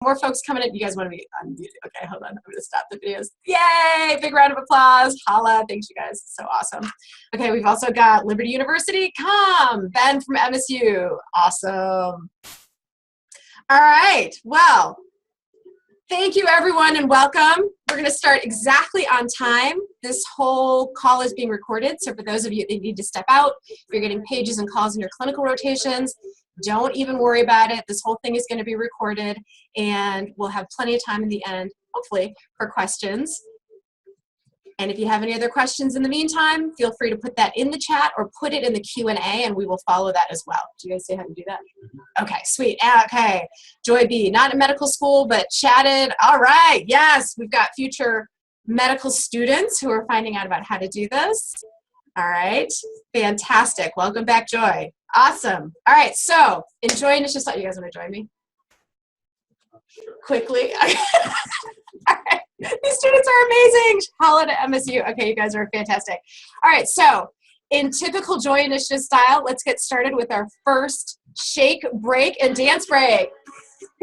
More folks coming in. You guys want to be unmuted? Okay, hold on. I'm going to stop the videos. Yay! Big round of applause. Holla. Thanks, you guys. So awesome. Okay, we've also got Liberty University. Come. Ben from MSU. Awesome. All right. Well, thank you, everyone, and welcome. We're going to start exactly on time. This whole call is being recorded, so for those of you that need to step out, if you're getting pages and calls in your clinical rotations, don't even worry about it. This whole thing is going to be recorded, and we'll have plenty of time in the end, hopefully, for questions. And if you have any other questions in the meantime, feel free to put that in the chat or put it in the Q&A, and we will follow that as well. Do you guys see how to do that? Okay, sweet. Okay. Joy B, not in medical school, but chatted. All right. Yes, we've got future medical students who are finding out about how to do this. All right. Fantastic. Welcome back, Joy. Awesome. All right. So enjoy initial thought. You guys want to join me? Sure. Quickly. All right. These students are amazing. Holla to MSU. Okay, you guys are fantastic. All right, so in typical Joy Initiative style, let's get started with our first shake, break, and dance break.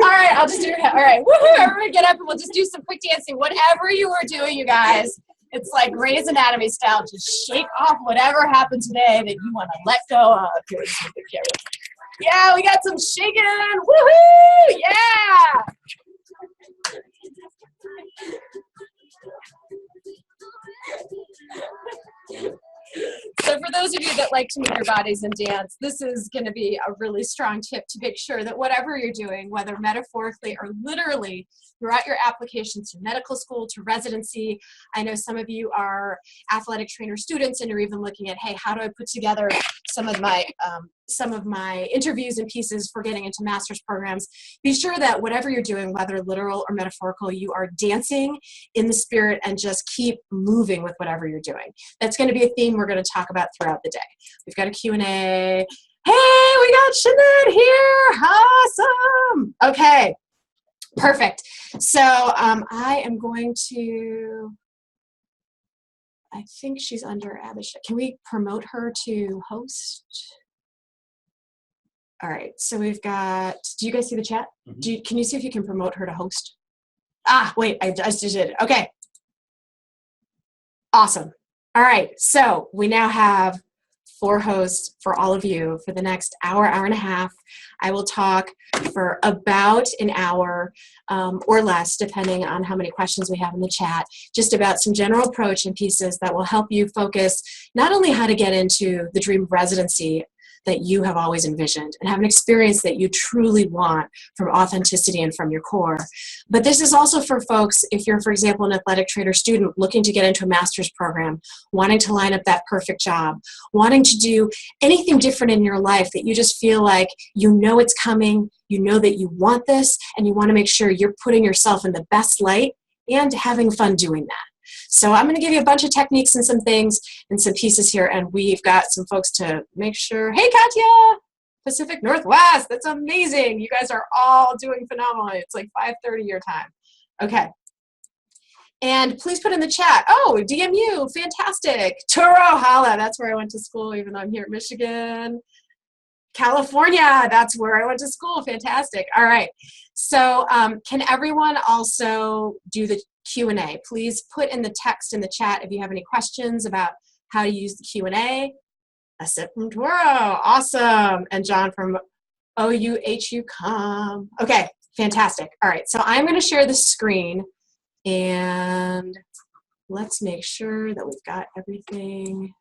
All right, I'll just do it. All right, woohoo, everybody get up and we'll just do some quick dancing. Whatever you are doing, you guys, it's like Grey's Anatomy style. Just shake off whatever happened today that you want to let go of. Yeah, we got some shaking. Woohoo, yeah. So for those of you that like to move your bodies and dance, this is going to be a really strong tip to make sure that whatever you're doing, whether metaphorically or literally throughout your application to medical school, to residency, I know some of you are athletic trainer students and you're even looking at, hey, how do I put together some of my interviews and pieces for getting into master's programs. Be sure that whatever you're doing, whether literal or metaphorical, you are dancing in the spirit and just keep moving with whatever you're doing. That's going to be a theme we're going to talk about throughout the day. We've got a Q&A. Hey, we got Shanette here. Awesome. Okay, perfect. So I am going to, I think she's under Abhishek. Can we promote her to host? All right, so we've got, do you guys see the chat? Mm-hmm. Can you see if you can promote her to host? Ah, wait, I just did. Okay. Awesome. All right, so we now have 4 hosts for all of you for the next hour, hour and a half. I will talk for about an hour or less, depending on how many questions we have in the chat, just about some general approach and pieces that will help you focus not only how to get into the dream of residency that you have always envisioned and have an experience that you truly want from authenticity and from your core. But this is also for folks, if you're, for example, an athletic trainer student looking to get into a master's program, wanting to line up that perfect job, wanting to do anything different in your life that you just feel like you know it's coming, you know that you want this, and you want to make sure you're putting yourself in the best light and having fun doing that. So I'm going to give you a bunch of techniques and some things and some pieces here, and we've got some folks to make sure. Hey, Katya! Pacific Northwest, that's amazing. You guys are all doing phenomenally. It's like 5:30 your time. Okay. And please put in the chat. Oh, DMU, fantastic. Turo, holla, that's where I went to school, even though I'm here in Michigan. California, that's where I went to school. Fantastic. All right. So can everyone also do the Q&A? Please put in the text in the chat if you have any questions about how to use the Q&A. Asip from Toro, awesome. And John from OUHU, come. Okay, fantastic. All right, so I'm going to share the screen, and let's make sure that we've got everything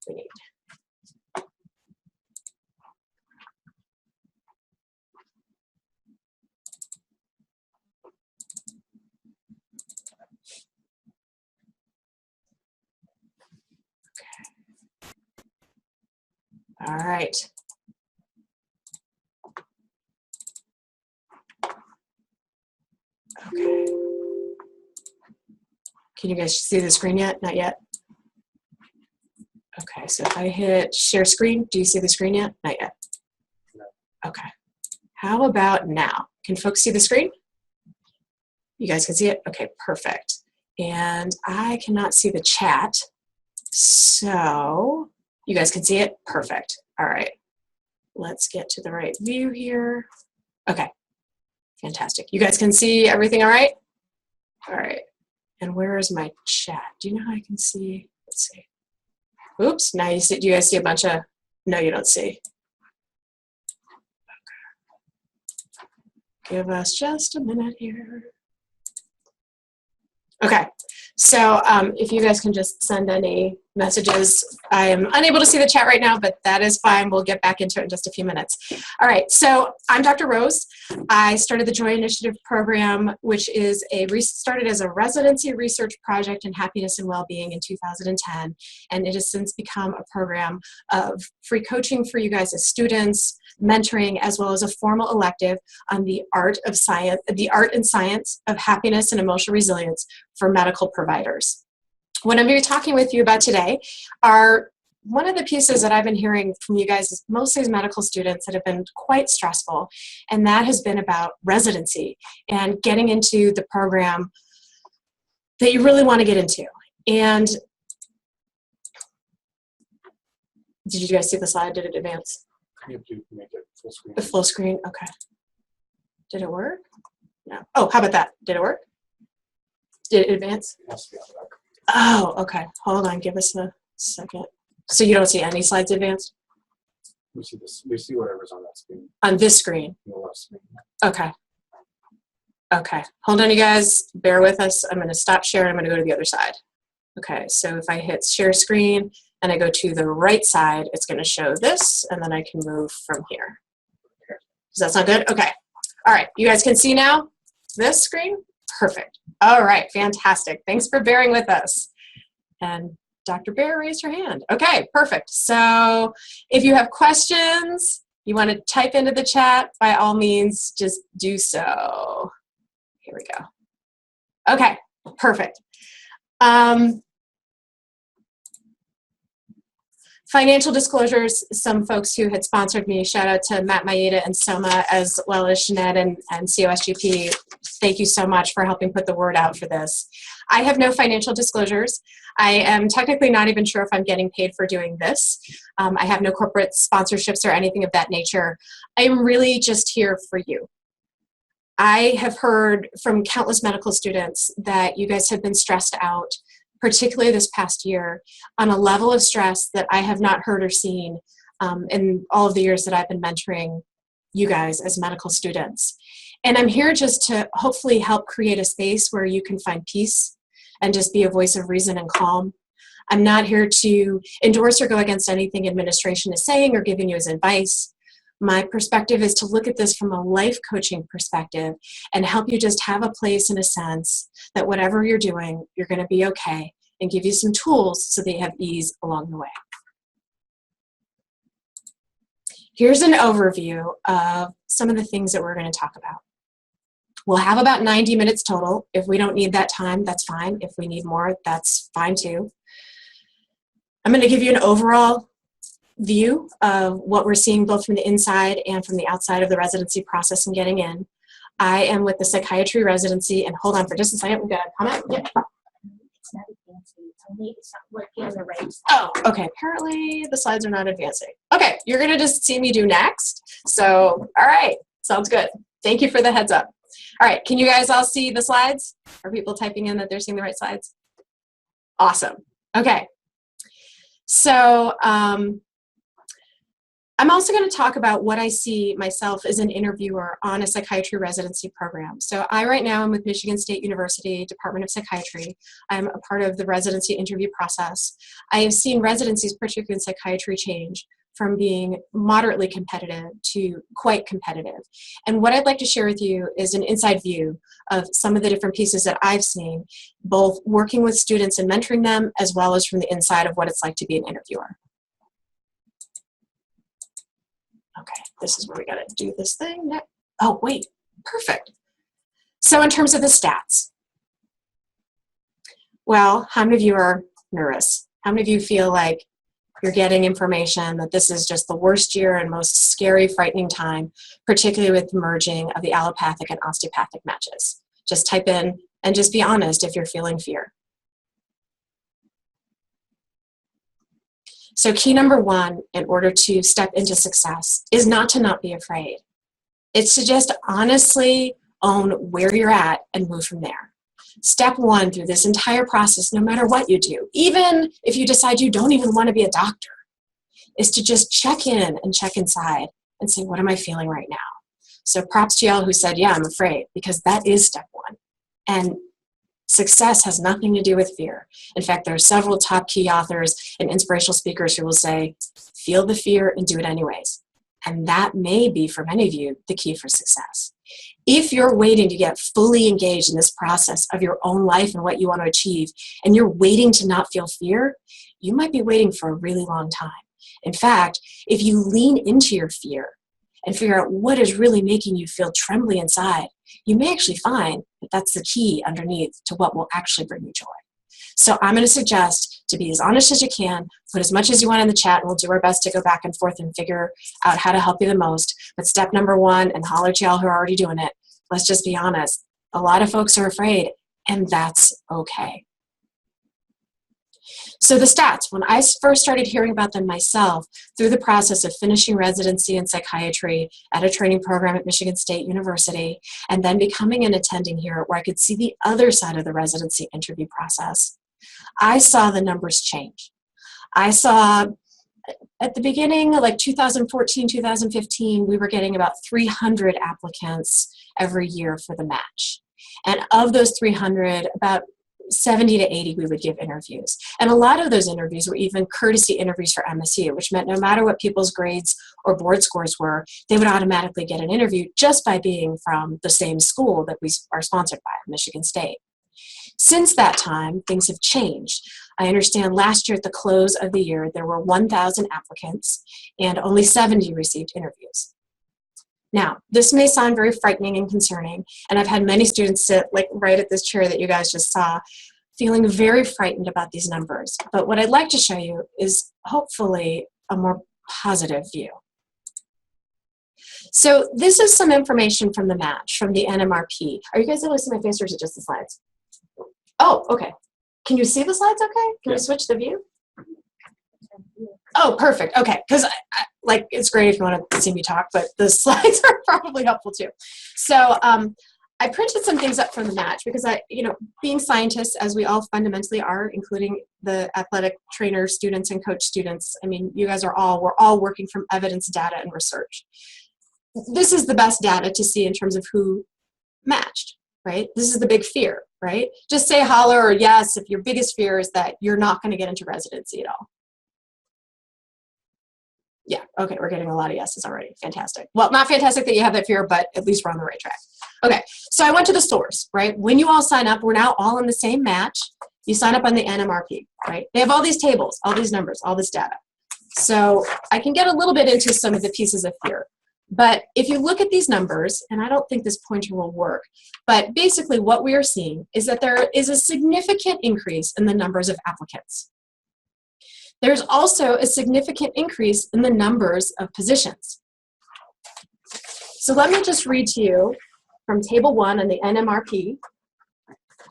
we need. All right. Okay. Can you guys see the screen yet? Not yet? Okay, so if I hit share screen, do you see the screen yet? Not yet. Okay. How about now? Can folks see the screen? You guys can see it? Okay, perfect. And I cannot see the chat. So you guys can see it? Perfect. All right. Let's get to the right view here. Okay. Fantastic. You guys can see everything all right? All right. And where is my chat? Do you know how I can see? Let's see. Oops. Now you see, do you guys see a bunch of, no, you don't see. Okay. Give us just a minute here. Okay. So if you guys can just send any messages. I am unable to see the chat right now, but that is fine. We'll get back into it in just a few minutes. All right, so I'm Dr. Rose. I started the Joy Initiative program, which is started as a residency research project in happiness and well-being in 2010, and it has since become a program of free coaching for you guys as students, mentoring, as well as a formal elective on the art and science of happiness and emotional resilience for medical providers. What I'm going to be talking with you about today are one of the pieces that I've been hearing from you guys is mostly as medical students that have been quite stressful, and that has been about residency and getting into the program that you really want to get into. And did you guys see the slide? Did it advance? You have to make it full screen. The full screen, okay. Did it work? No. Oh, how about that? Did it work? Did it advance? It has to be on the back. Oh, okay. Hold on, give us a second. So you don't see any slides advanced? We see this. We see whatever's on that screen. On this screen? On the left screen. Okay. Okay. Hold on, you guys. Bear with us. I'm going to stop sharing. I'm going to go to the other side. Okay. So if I hit share screen and I go to the right side, it's going to show this, and then I can move from here. Does that sound good? Okay. All right. You guys can see now this screen? Perfect. All right. Fantastic. Thanks for bearing with us. And Dr. Bear raised her hand. Okay, perfect. So if you have questions, you want to type into the chat, by all means, just do so. Here we go. Okay, perfect. Financial disclosures, some folks who had sponsored me, shout out to Matt Maeda and Soma, as well as Jeanette and COSGP. Thank you so much for helping put the word out for this. I have no financial disclosures. I am technically not even sure if I'm getting paid for doing this. I have no corporate sponsorships or anything of that nature. I am really just here for you. I have heard from countless medical students that you guys have been stressed out, particularly this past year, on a level of stress that I have not heard or seen in all of the years that I've been mentoring you guys as medical students. And I'm here just to hopefully help create a space where you can find peace and just be a voice of reason and calm. I'm not here to endorse or go against anything administration is saying or giving you as advice. My perspective is to look at this from a life coaching perspective and help you just have a place and a sense that whatever you're doing, you're going to be okay, and give you some tools so that you have ease along the way. Here's an overview of some of the things that we're going to talk about. We'll have about 90 minutes total. If we don't need that time, that's fine. If we need more, that's fine too. I'm going to give you an overall view of what we're seeing both from the inside and from the outside of the residency process and getting in. I am with the psychiatry residency, and hold on for just a second. We've got a comment. Yep. It's not advancing. It's not working on the right. Oh, okay. Apparently the slides are not advancing. Okay, you're going to just see me do next. So, all right. Sounds good. Thank you for the heads up. All right, can you guys all see the slides? Are people typing in that they're seeing the right slides? Awesome. Okay. So I'm also going to talk about what I see myself as an interviewer on a psychiatry residency program. So I right now am with Michigan State University Department of Psychiatry. I'm a part of the residency interview process. I have seen residencies, particularly in psychiatry, change from being moderately competitive to quite competitive. And what I'd like to share with you is an inside view of some of the different pieces that I've seen, both working with students and mentoring them, as well as from the inside of what it's like to be an interviewer. Okay, this is where we gotta do this thing. Oh, wait, perfect. So in terms of the stats, well, how many of you are nervous? How many of you feel like you're getting information that this is just the worst year and most scary, frightening time, particularly with the merging of the allopathic and osteopathic matches? Just type in and just be honest if you're feeling fear. So key number one, in order to step into success, is not to not be afraid. It's to just honestly own where you're at and move from there. Step one through this entire process, no matter what you do, even if you decide you don't even want to be a doctor, is to just check in and check inside and say, what am I feeling right now? So props to y'all who said, yeah, I'm afraid, because that is step one. And success has nothing to do with fear. In fact, there are several top key authors and inspirational speakers who will say, feel the fear and do it anyways. And that may be, for many of you, the key for success. If you're waiting to get fully engaged in this process of your own life and what you want to achieve, and you're waiting to not feel fear, you might be waiting for a really long time. In fact, if you lean into your fear and figure out what is really making you feel trembly inside, you may actually find that that's the key underneath to what will actually bring you joy. So I'm going to suggest to be as honest as you can, put as much as you want in the chat, and we'll do our best to go back and forth and figure out how to help you the most. But step number one, and holler to y'all who are already doing it, let's just be honest. A lot of folks are afraid, and that's okay. So the stats, when I first started hearing about them myself through the process of finishing residency in psychiatry at a training program at Michigan State University, and then becoming an attending here where I could see the other side of the residency interview process, I saw the numbers change. I saw at the beginning, like 2014, 2015, we were getting about 300 applicants every year for the match. And of those 300, about 70 to 80 we would give interviews. And a lot of those interviews were even courtesy interviews for MSU, which meant no matter what people's grades or board scores were, they would automatically get an interview just by being from the same school that we are sponsored by, Michigan State. Since that time, things have changed. I understand last year at the close of the year, there were 1,000 applicants and only 70 received interviews. Now, this may sound very frightening and concerning, and I've had many students sit like right at this chair that you guys just saw, feeling very frightened about these numbers. But what I'd like to show you is hopefully a more positive view. So this is some information from the match, from the NMRP. Are you guys able to see my face, or is it just the slides? Oh, okay. Can you see the slides okay? Can we switch the view? Oh, perfect. Okay, because like it's great if you want to see me talk, but the slides are probably helpful too. So I printed some things up from the match because being scientists, as we all fundamentally are, including the athletic trainer students and coach students, I mean, you guys we're all working from evidence, data, and research. This is the best data to see in terms of who matched, right? This is the big fear, right? Just say holler or yes if your biggest fear is that you're not going to get into residency at all. Yeah, okay, we're getting a lot of yeses already. Fantastic. Well, not fantastic that you have that fear, but at least we're on the right track. Okay, so I went to the source, right? When you all sign up, we're now all in the same match. You sign up on the NMRP, right? They have all these tables, all these numbers, all this data. So I can get a little bit into some of the pieces of fear. But if you look at these numbers, and I don't think this pointer will work, but basically what we are seeing is that there is a significant increase in the numbers of applicants. There's also a significant increase in the numbers of positions. So let me just read to you from Table 1 on the NMRP,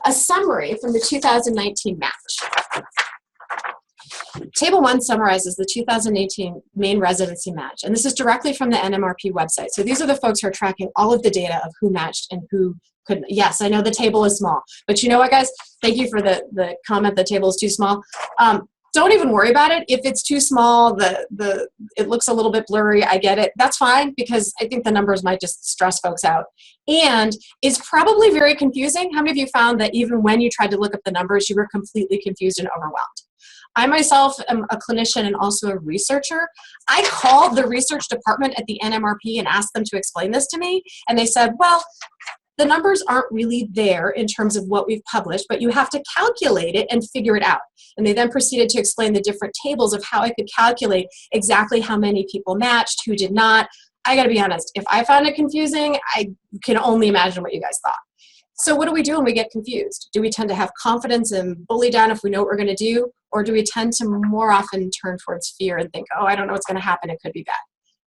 a summary from the 2019 match. Table 1 summarizes the 2018 main residency match, and this is directly from the NMRP website. So these are the folks who are tracking all of the data of who matched and who couldn't. Yes, I know the table is small, but you know what, guys? Thank you for the comment, the table is too small. Don't even worry about it. If it's too small, it looks a little bit blurry, I get it. That's fine, because I think the numbers might just stress folks out. And it's probably very confusing. How many of you found that even when you tried to look up the numbers, you were completely confused and overwhelmed? I myself am a clinician and also a researcher. I called the research department at the NMRP and asked them to explain this to me, and they said, well, the numbers aren't really there in terms of what we've published, but you have to calculate it and figure it out. And they then proceeded to explain the different tables of how I could calculate exactly how many people matched, who did not. I gotta be honest, if I found it confusing, I can only imagine what you guys thought. So what do we do when we get confused? Do we tend to have confidence and bully down if we know what we're gonna do? Or do we tend to more often turn towards fear and think, oh, I don't know what's gonna happen, it could be bad?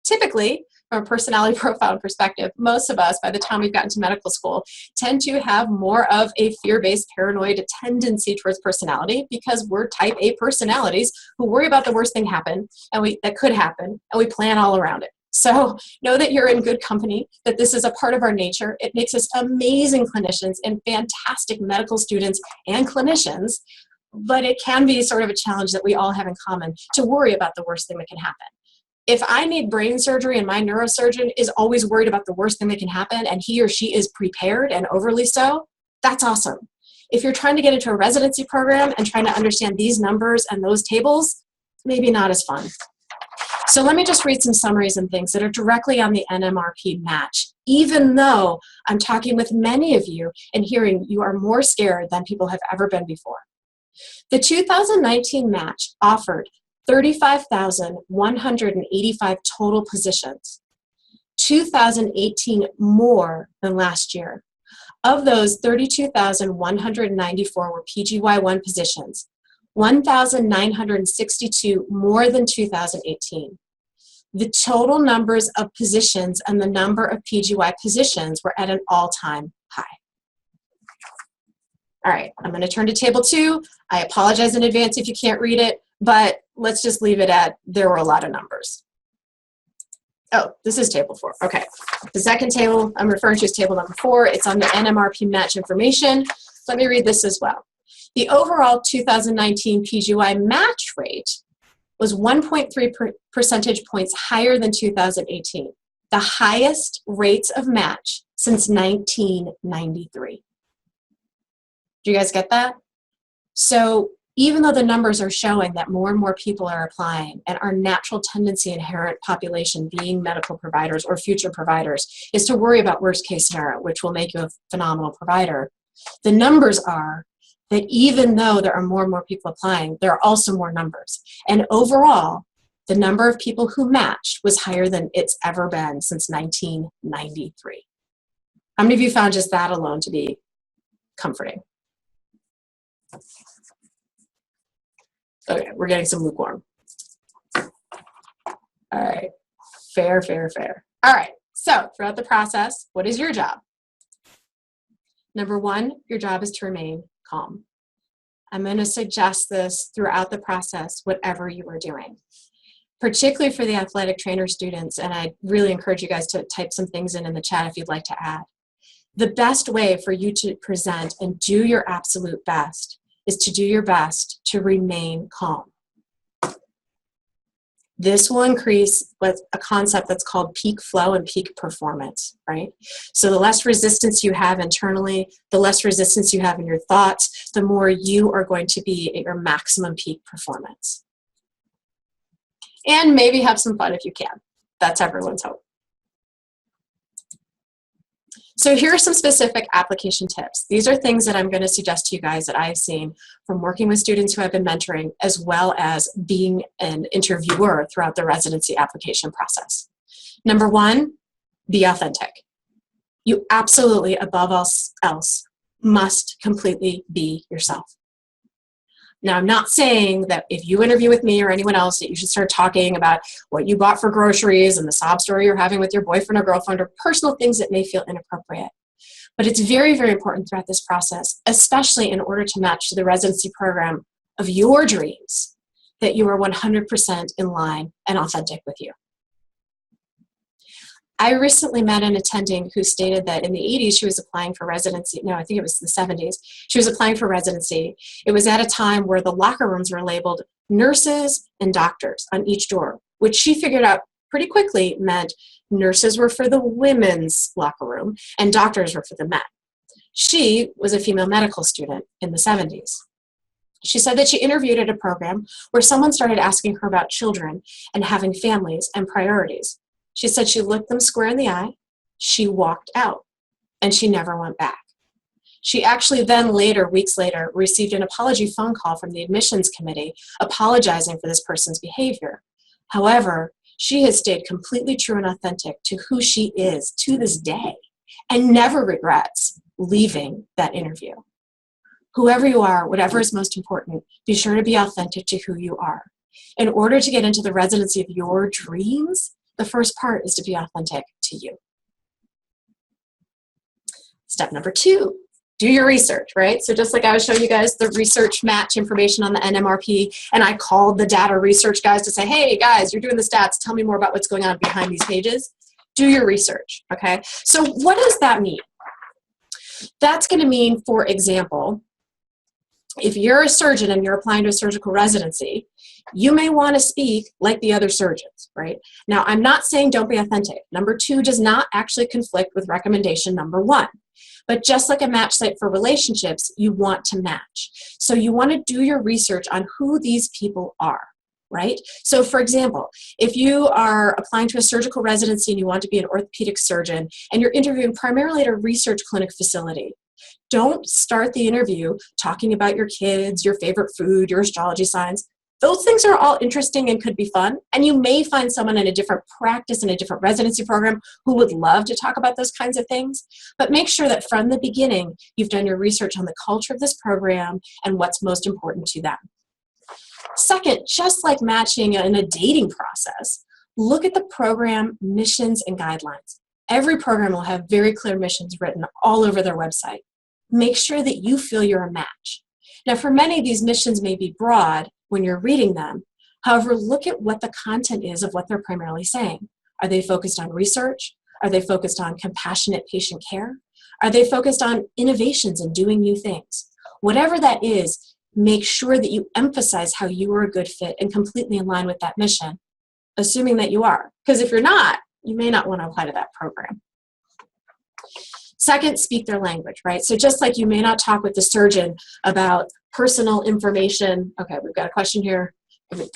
Typically, from a personality profile perspective, most of us, by the time we've gotten to medical school, tend to have more of a fear-based paranoid tendency towards personality, because we're type A personalities who worry about the worst thing that could happen, and we plan all around it. So know that you're in good company, that this is a part of our nature. It makes us amazing clinicians and fantastic medical students and clinicians, but it can be sort of a challenge that we all have in common to worry about the worst thing that can happen. If I need brain surgery and my neurosurgeon is always worried about the worst thing that can happen and he or she is prepared and overly so, that's awesome. If you're trying to get into a residency program and trying to understand these numbers and those tables, maybe not as fun. So let me just read some summaries and things that are directly on the NMRP match, even though I'm talking with many of you and hearing you are more scared than people have ever been before. The 2019 match offered 35,185 total positions, 2,018 more than last year. Of those, 32,194 were PGY1 positions, 1,962 more than 2018. The total numbers of positions and the number of PGY positions were at an all-time high. All right, I'm going to turn to table 2. I apologize in advance if you can't read it, but let's just leave it at there were a lot of numbers. Oh, this is table 4. Okay. The second table I'm referring to is table number 4. It's on the NMRP match information. Let me read this as well. The overall 2019 PGY match rate was 1.3 percentage points higher than 2018, the highest rates of match since 1993. Do you guys get that? So even though the numbers are showing that more and more people are applying and our natural tendency inherent population being medical providers or future providers is to worry about worst case scenario, which will make you a phenomenal provider, the numbers are that even though there are more and more people applying, there are also more numbers. And overall, the number of people who matched was higher than it's ever been since 1993. How many of you found just that alone to be comforting? Okay, we're getting some lukewarm. All right, fair, fair, fair. All right, so throughout the process, what is your job? Number 1, your job is to remain calm. I'm going to suggest this throughout the process, whatever you are doing, particularly for the athletic trainer students, and I really encourage you guys to type some things in the chat if you'd like to add. The best way for you to present and do your absolute best is to do your best to remain calm. This will increase with a concept that's called peak flow and peak performance, right? So the less resistance you have internally, the less resistance you have in your thoughts, the more you are going to be at your maximum peak performance. And maybe have some fun if you can. That's everyone's hope. So here are some specific application tips. These are things that I'm going to suggest to you guys that I've seen from working with students who I've been mentoring, as well as being an interviewer throughout the residency application process. Number 1, be authentic. You absolutely, above all else, must completely be yourself. Now, I'm not saying that if you interview with me or anyone else that you should start talking about what you bought for groceries and the sob story you're having with your boyfriend or girlfriend or personal things that may feel inappropriate. But it's very, very important throughout this process, especially in order to match to the residency program of your dreams, that you are 100% in line and authentic with you. I recently met an attending who stated that in the 80s she was applying for residency. No, I think it was the 70s. She was applying for residency. It was at a time where the locker rooms were labeled nurses and doctors on each door, which she figured out pretty quickly meant nurses were for the women's locker room and doctors were for the men. She was a female medical student in the 70s. She said that she interviewed at a program where someone started asking her about children and having families and priorities. She said she looked them square in the eye, she walked out, and she never went back. She actually then later, weeks later, received an apology phone call from the admissions committee apologizing for this person's behavior. However, she has stayed completely true and authentic to who she is to this day and never regrets leaving that interview. Whoever you are, whatever is most important, be sure to be authentic to who you are. In order to get into the residency of your dreams, the first part is to be authentic to you. Step number 2, do your research, right? So just like I was showing you guys the research match information on the NMRP, and I called the data research guys to say, hey guys, you're doing the stats, tell me more about what's going on behind these pages. Do your research, okay? So what does that mean? That's gonna mean, for example, if you're a surgeon and you're applying to a surgical residency, you may want to speak like the other surgeons, right? Now, I'm not saying don't be authentic. Number 2 does not actually conflict with recommendation number 1. But just like a match site for relationships, you want to match. So you want to do your research on who these people are, right? So for example, if you are applying to a surgical residency and you want to be an orthopedic surgeon and you're interviewing primarily at a research clinic facility, don't start the interview talking about your kids, your favorite food, your astrology signs. Those things are all interesting and could be fun, and you may find someone in a different practice, in a different residency program, who would love to talk about those kinds of things. But make sure that from the beginning, you've done your research on the culture of this program and what's most important to them. Second, just like matching in a dating process, look at the program missions and guidelines. Every program will have very clear missions written all over their website. Make sure that you feel you're a match. Now, for many, these missions may be broad when you're reading them. However, look at what the content is of what they're primarily saying. Are they focused on research? Are they focused on compassionate patient care? Are they focused on innovations and doing new things? Whatever that is, make sure that you emphasize how you are a good fit and completely in line with that mission, assuming that you are. Because if you're not, you may not want to apply to that program. Second, speak their language, right? So just like you may not talk with the surgeon about personal information. Okay, we've got a question here.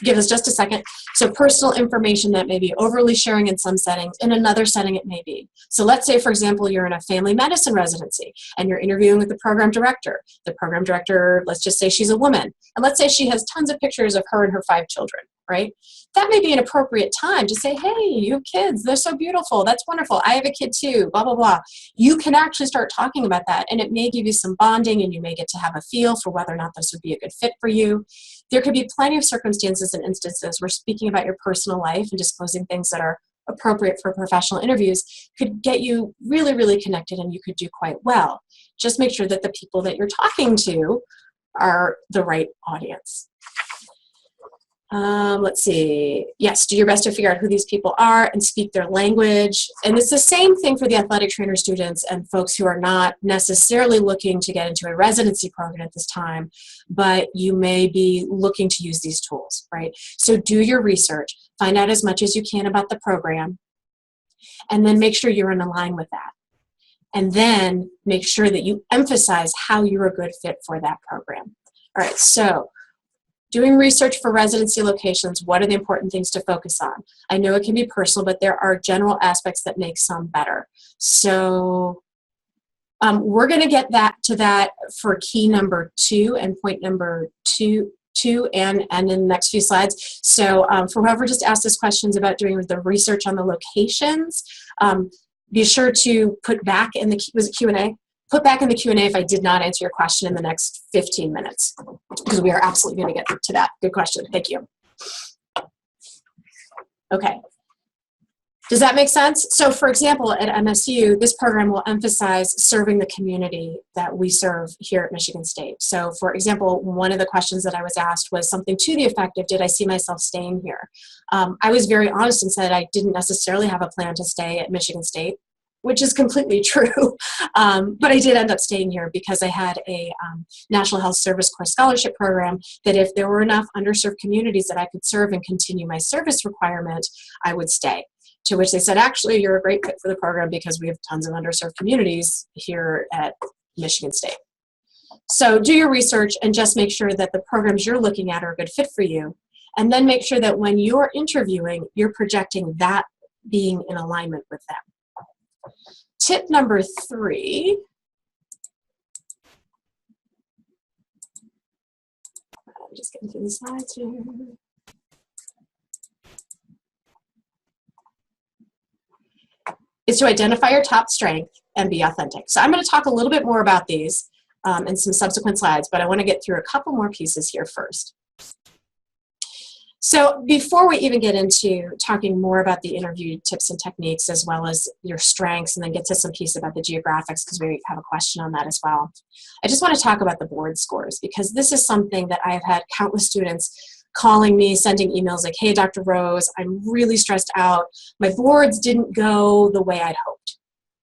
Give us just a second. So personal information that may be overly sharing in some settings, in another setting it may be. So let's say, for example, you're in a family medicine residency and you're interviewing with the program director. The program director, let's just say she's a woman. And let's say she has tons of pictures of her and her 5 children, right? That may be an appropriate time to say, hey, you have kids, they're so beautiful, that's wonderful, I have a kid too, blah, blah, blah. You can actually start talking about that, and it may give you some bonding, and you may get to have a feel for whether or not this would be a good fit for you. There could be plenty of circumstances and instances where speaking about your personal life and disclosing things that are appropriate for professional interviews could get you really, really connected, and you could do quite well. Just make sure that the people that you're talking to are the right audience. Let's see. Yes, do your best to figure out who these people are and speak their language. And it's the same thing for the athletic trainer students and folks who are not necessarily looking to get into a residency program at this time, but you may be looking to use these tools, right? So do your research, find out as much as you can about the program, and then make sure you're in line with that. And then make sure that you emphasize how you're a good fit for that program. All right, so doing research for residency locations, what are the important things to focus on? I know it can be personal, but there are general aspects that make some better. So we're going to get to that for key number 2 and point number 2 and in the next few slides. So for whoever just asked us questions about doing the research on the locations, be sure to put back in the, was it Q&A? Put back in the Q&A if I did not answer your question in the next 15 minutes, because we are absolutely going to get to that. Good question. Thank you. Okay. Does that make sense? So for example, at MSU, this program will emphasize serving the community that we serve here at Michigan State. So for example, one of the questions that I was asked was something to the effect of, did I see myself staying here? I was very honest and said I didn't necessarily have a plan to stay at Michigan State, which is completely true. But I did end up staying here because I had a National Health Service Corps scholarship program that if there were enough underserved communities that I could serve and continue my service requirement, I would stay. To which they said, actually, you're a great fit for the program because we have tons of underserved communities here at Michigan State. So do your research and just make sure that the programs you're looking at are a good fit for you. And then make sure that when you're interviewing, you're projecting that being in alignment with them. Tip number 3. I'm just getting through the slides here. Is to identify your top strength and be authentic. So I'm going to talk a little bit more about these in some subsequent slides, but I want to get through a couple more pieces here first. So before we even get into talking more about the interview tips and techniques as well as your strengths, and then get to some piece about the geographics because we have a question on that as well, I just want to talk about the board scores because this is something that I have had countless students calling me, sending emails like, hey, Dr. Rose, I'm really stressed out. My boards didn't go the way I'd hoped.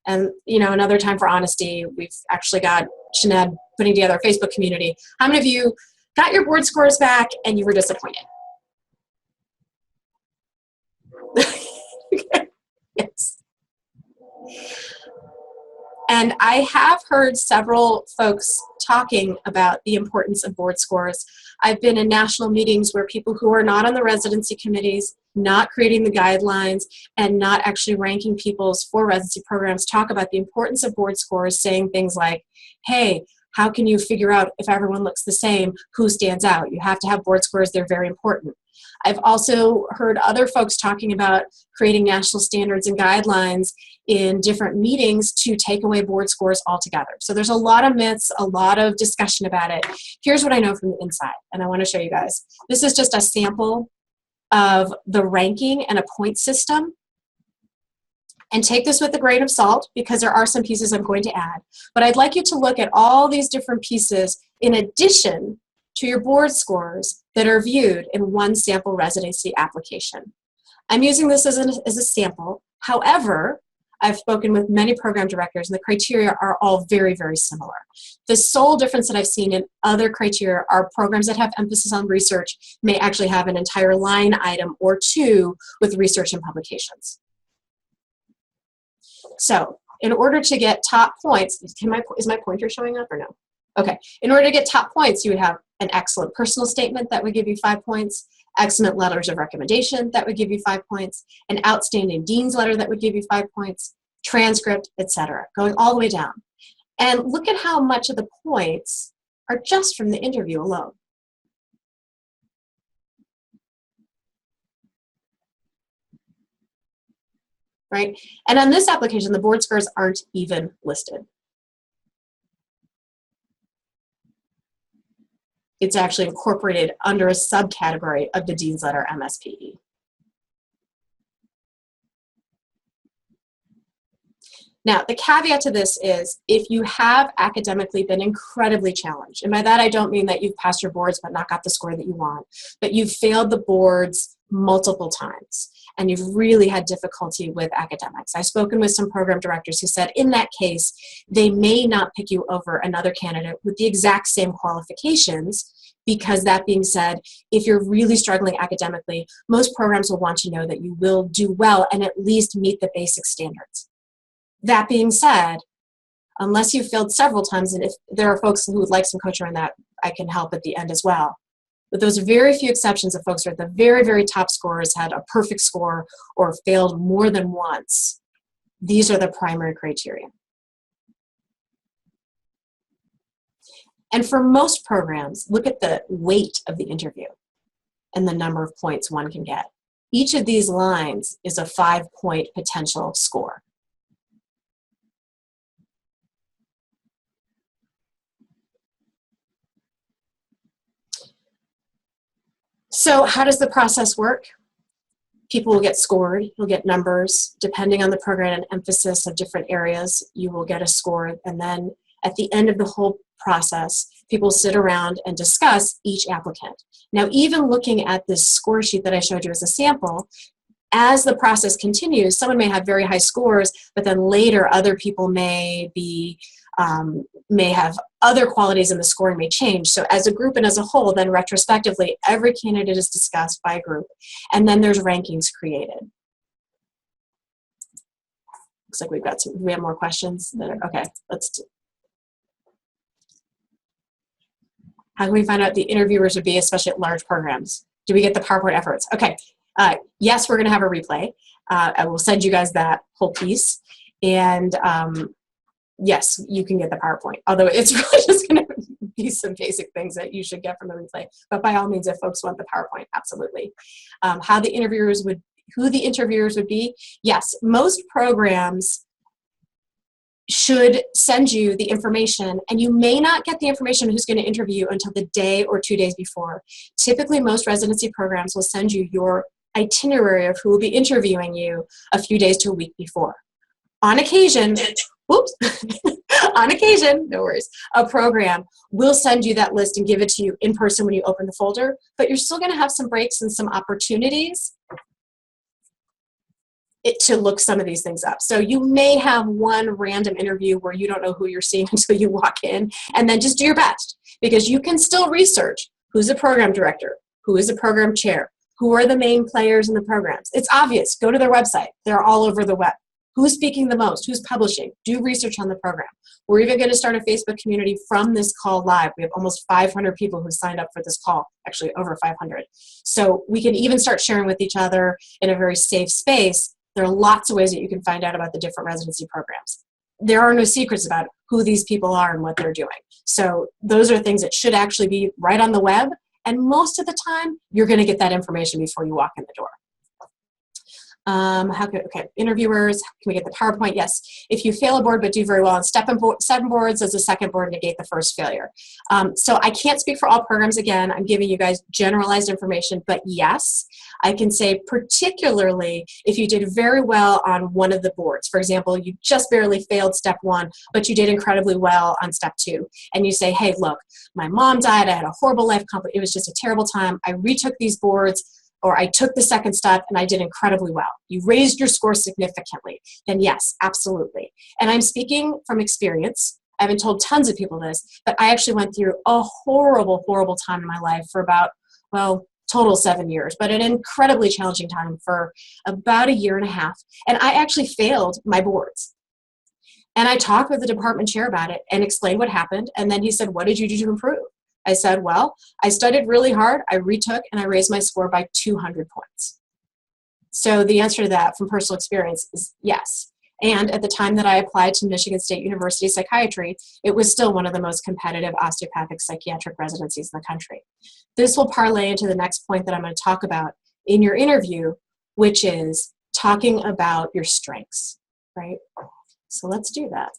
And, you know, another time for honesty, we've actually got Sinead putting together a Facebook community. How many of you got your board scores back and you were disappointed? Yes. And I have heard several folks talking about the importance of board scores. I've been in national meetings where people who are not on the residency committees, not creating the guidelines, and not actually ranking people's for residency programs talk about the importance of board scores, saying things like, hey, how can you figure out if everyone looks the same, who stands out? You have to have board scores, they're very important. I've also heard other folks talking about creating national standards and guidelines in different meetings to take away board scores altogether. So there's a lot of myths, a lot of discussion about it. Here's what I know from the inside, and I want to show you guys. This is just a sample of the ranking and a point system. And take this with a grain of salt because there are some pieces I'm going to add. But I'd like you to look at all these different pieces in addition to your board scores that are viewed in one sample residency application. I'm using this as a sample. However, I've spoken with many program directors and the criteria are all very, very similar. The sole difference that I've seen in other criteria are programs that have emphasis on research may actually have an entire line item or two with research and publications. So in order to get top points, is my pointer showing up or no? Okay, in order to get top points, you would have an excellent personal statement that would give you 5 points, excellent letters of recommendation that would give you 5 points, an outstanding dean's letter that would give you 5 points, transcript, etc., going all the way down. And look at how much of the points are just from the interview alone. Right? And on this application, the board scores aren't even listed. It's actually incorporated under a subcategory of the Dean's Letter MSPE. Now, the caveat to this is if you have academically been incredibly challenged, and by that I don't mean that you've passed your boards but not got the score that you want, but you've failed the boards multiple times and you've really had difficulty with academics. I've spoken with some program directors who said in that case, they may not pick you over another candidate with the exact same qualifications because that being said, if you're really struggling academically, most programs will want to know that you will do well and at least meet the basic standards. That being said, unless you've failed several times, and if there are folks who would like some coaching on that, I can help at the end as well. But those very few exceptions of folks who are at the very, very top scorers had a perfect score or failed more than once. These are the primary criteria. And for most programs, look at the weight of the interview and the number of points one can get. Each of these lines is a 5-point potential score. So how does the process work? People will get scored, you'll get numbers. Depending on the program and emphasis of different areas, you will get a score. And then at the end of the whole process, people sit around and discuss each applicant. Now, even looking at this score sheet that I showed you as a sample, as the process continues, someone may have very high scores, but then later other people may have other qualities and the scoring may change. So as a group and as a whole, then retrospectively, every candidate is discussed by group, and then there's rankings created. Looks like we have more questions. Okay, how can we find out the interviewers would be, especially at large programs? Do we get the PowerPoint efforts? Okay, yes, we're gonna have a replay. I will send you guys that whole piece. And yes, you can get the PowerPoint, although it's really just gonna be some basic things that you should get from the replay. But by all means, if folks want the PowerPoint, absolutely. Who the interviewers would be, yes, most programs should send you the information, and you may not get the information who's going to interview you until the day or 2 days before. Typically, most residency programs will send you your itinerary of who will be interviewing you a few days to a week before. On occasion, whoops, on occasion, no worries, a program will send you that list and give it to you in person when you open the folder, but you're still going to have some breaks and some opportunities to look some of these things up. So you may have one random interview where you don't know who you're seeing until you walk in, and then just do your best, because you can still research who's a program director, who is a program chair, who are the main players in the programs. It's obvious. Go to their website. They're all over the web. Who's speaking the most? Who's publishing? Do research on the program. We're even going to start a Facebook community from this call live. We have almost 500 people who signed up for this call, actually over 500. So we can even start sharing with each other in a very safe space. There are lots of ways that you can find out about the different residency programs. There are no secrets about who these people are and what they're doing. So those are things that should actually be right on the web. And most of the time, you're going to get that information before you walk in the door. Okay, interviewers, can we get the PowerPoint? Yes. If you fail a board but do very well on 7 boards, as a second board, negate the first failure. So I can't speak for all programs. Again, I'm giving you guys generalized information, but yes, I can say particularly if you did very well on one of the boards. For example, you just barely failed step 1, but you did incredibly well on step 2. And you say, hey, look, my mom died, I had a horrible life, it was just a terrible time. I retook these boards, or I took the second step and I did incredibly well. You raised your score significantly. Then yes, absolutely. And I'm speaking from experience. I haven't told tons of people this, but I actually went through a horrible, horrible time in my life for about, well, total 7 years, but an incredibly challenging time for about 1.5 years. And I actually failed my boards. And I talked with the department chair about it and explained what happened. And then he said, what did you do to improve? I said, well, I studied really hard, I retook, and I raised my score by 200 points. So the answer to that from personal experience is yes. And at the time that I applied to Michigan State University Psychiatry, it was still one of the most competitive osteopathic psychiatric residencies in the country. This will parlay into the next point that I'm going to talk about in your interview, which is talking about your strengths, right? So let's do that.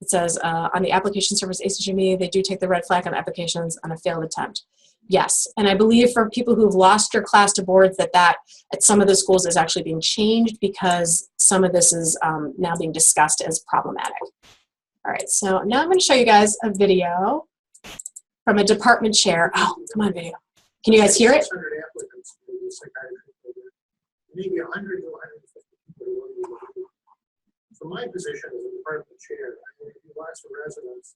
It says on the application service ACGME, they do take the red flag on applications on a failed attempt. Yes, and I believe for people who've lost your class to boards that at some of the schools is actually being changed because some of this is now being discussed as problematic. All right, so now I'm going to show you guys a video from a department chair. Oh, come on, video. Can you guys hear it? 600 applicants for the psychiatry program. Maybe 100 to 150 people. From my position as a department chair, I mean, if you lots of residents,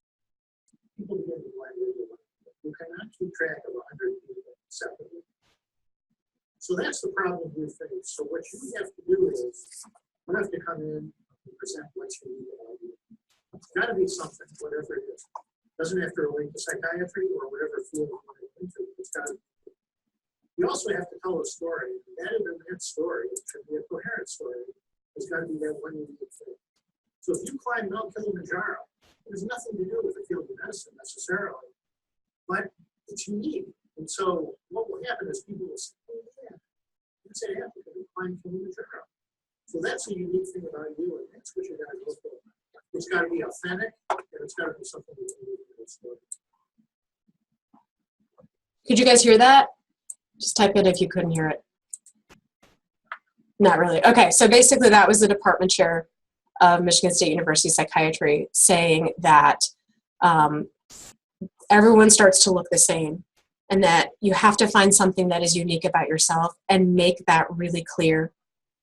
people begin to blend into one. You cannot keep track of 100 people separately. So that's the problem we face. So what you have to do is, you have to come in and present what's unique about you. It's got to be something, whatever it is. It doesn't have to relate to psychiatry or whatever field you want to get into. It's got to. You also have to tell a story. Embedded in that story, it should be a coherent story. There's got to be that one unique thing. So if you climb Mount Kilimanjaro, it has nothing to do with the field of medicine necessarily, but it's unique. And so what will happen is people will say, oh yeah, that's an applicant who climbed Kilimanjaro. So that's a unique thing about you, and that's what you got to go for. It's got to be authentic, and it's got to be something that's unique in the story. Could you guys hear that? Just type it if you couldn't hear it. Not really. Okay, so basically that was the department chair of Michigan State University Psychiatry saying that everyone starts to look the same and that you have to find something that is unique about yourself and make that really clear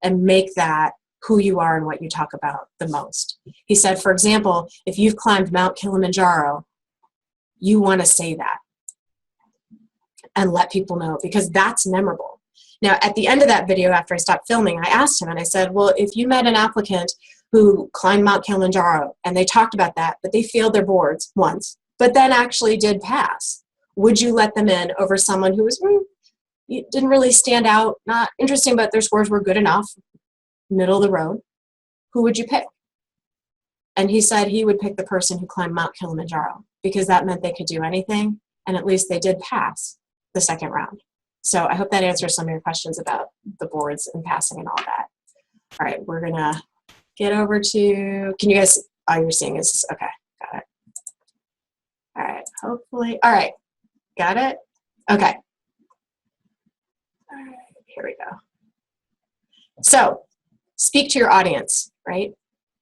and make that who you are and what you talk about the most. He said, for example, if you've climbed Mount Kilimanjaro, you want to say that and let people know because that's memorable. Now, at the end of that video, after I stopped filming, I asked him and I said, well, if you met an applicant who climbed Mount Kilimanjaro and they talked about that, but they failed their boards once, but then actually did pass, would you let them in over someone who was, didn't really stand out, not interesting, but their scores were good enough, middle of the road? Who would you pick? And he said he would pick the person who climbed Mount Kilimanjaro because that meant they could do anything and at least they did pass the second round. So I hope that answers some of your questions about the boards and passing and all that. All right, we're gonna get over to, can you guys, all you're seeing is, okay, got it. All right, hopefully, all right, got it? Okay. All right, here we go. So speak to your audience, right?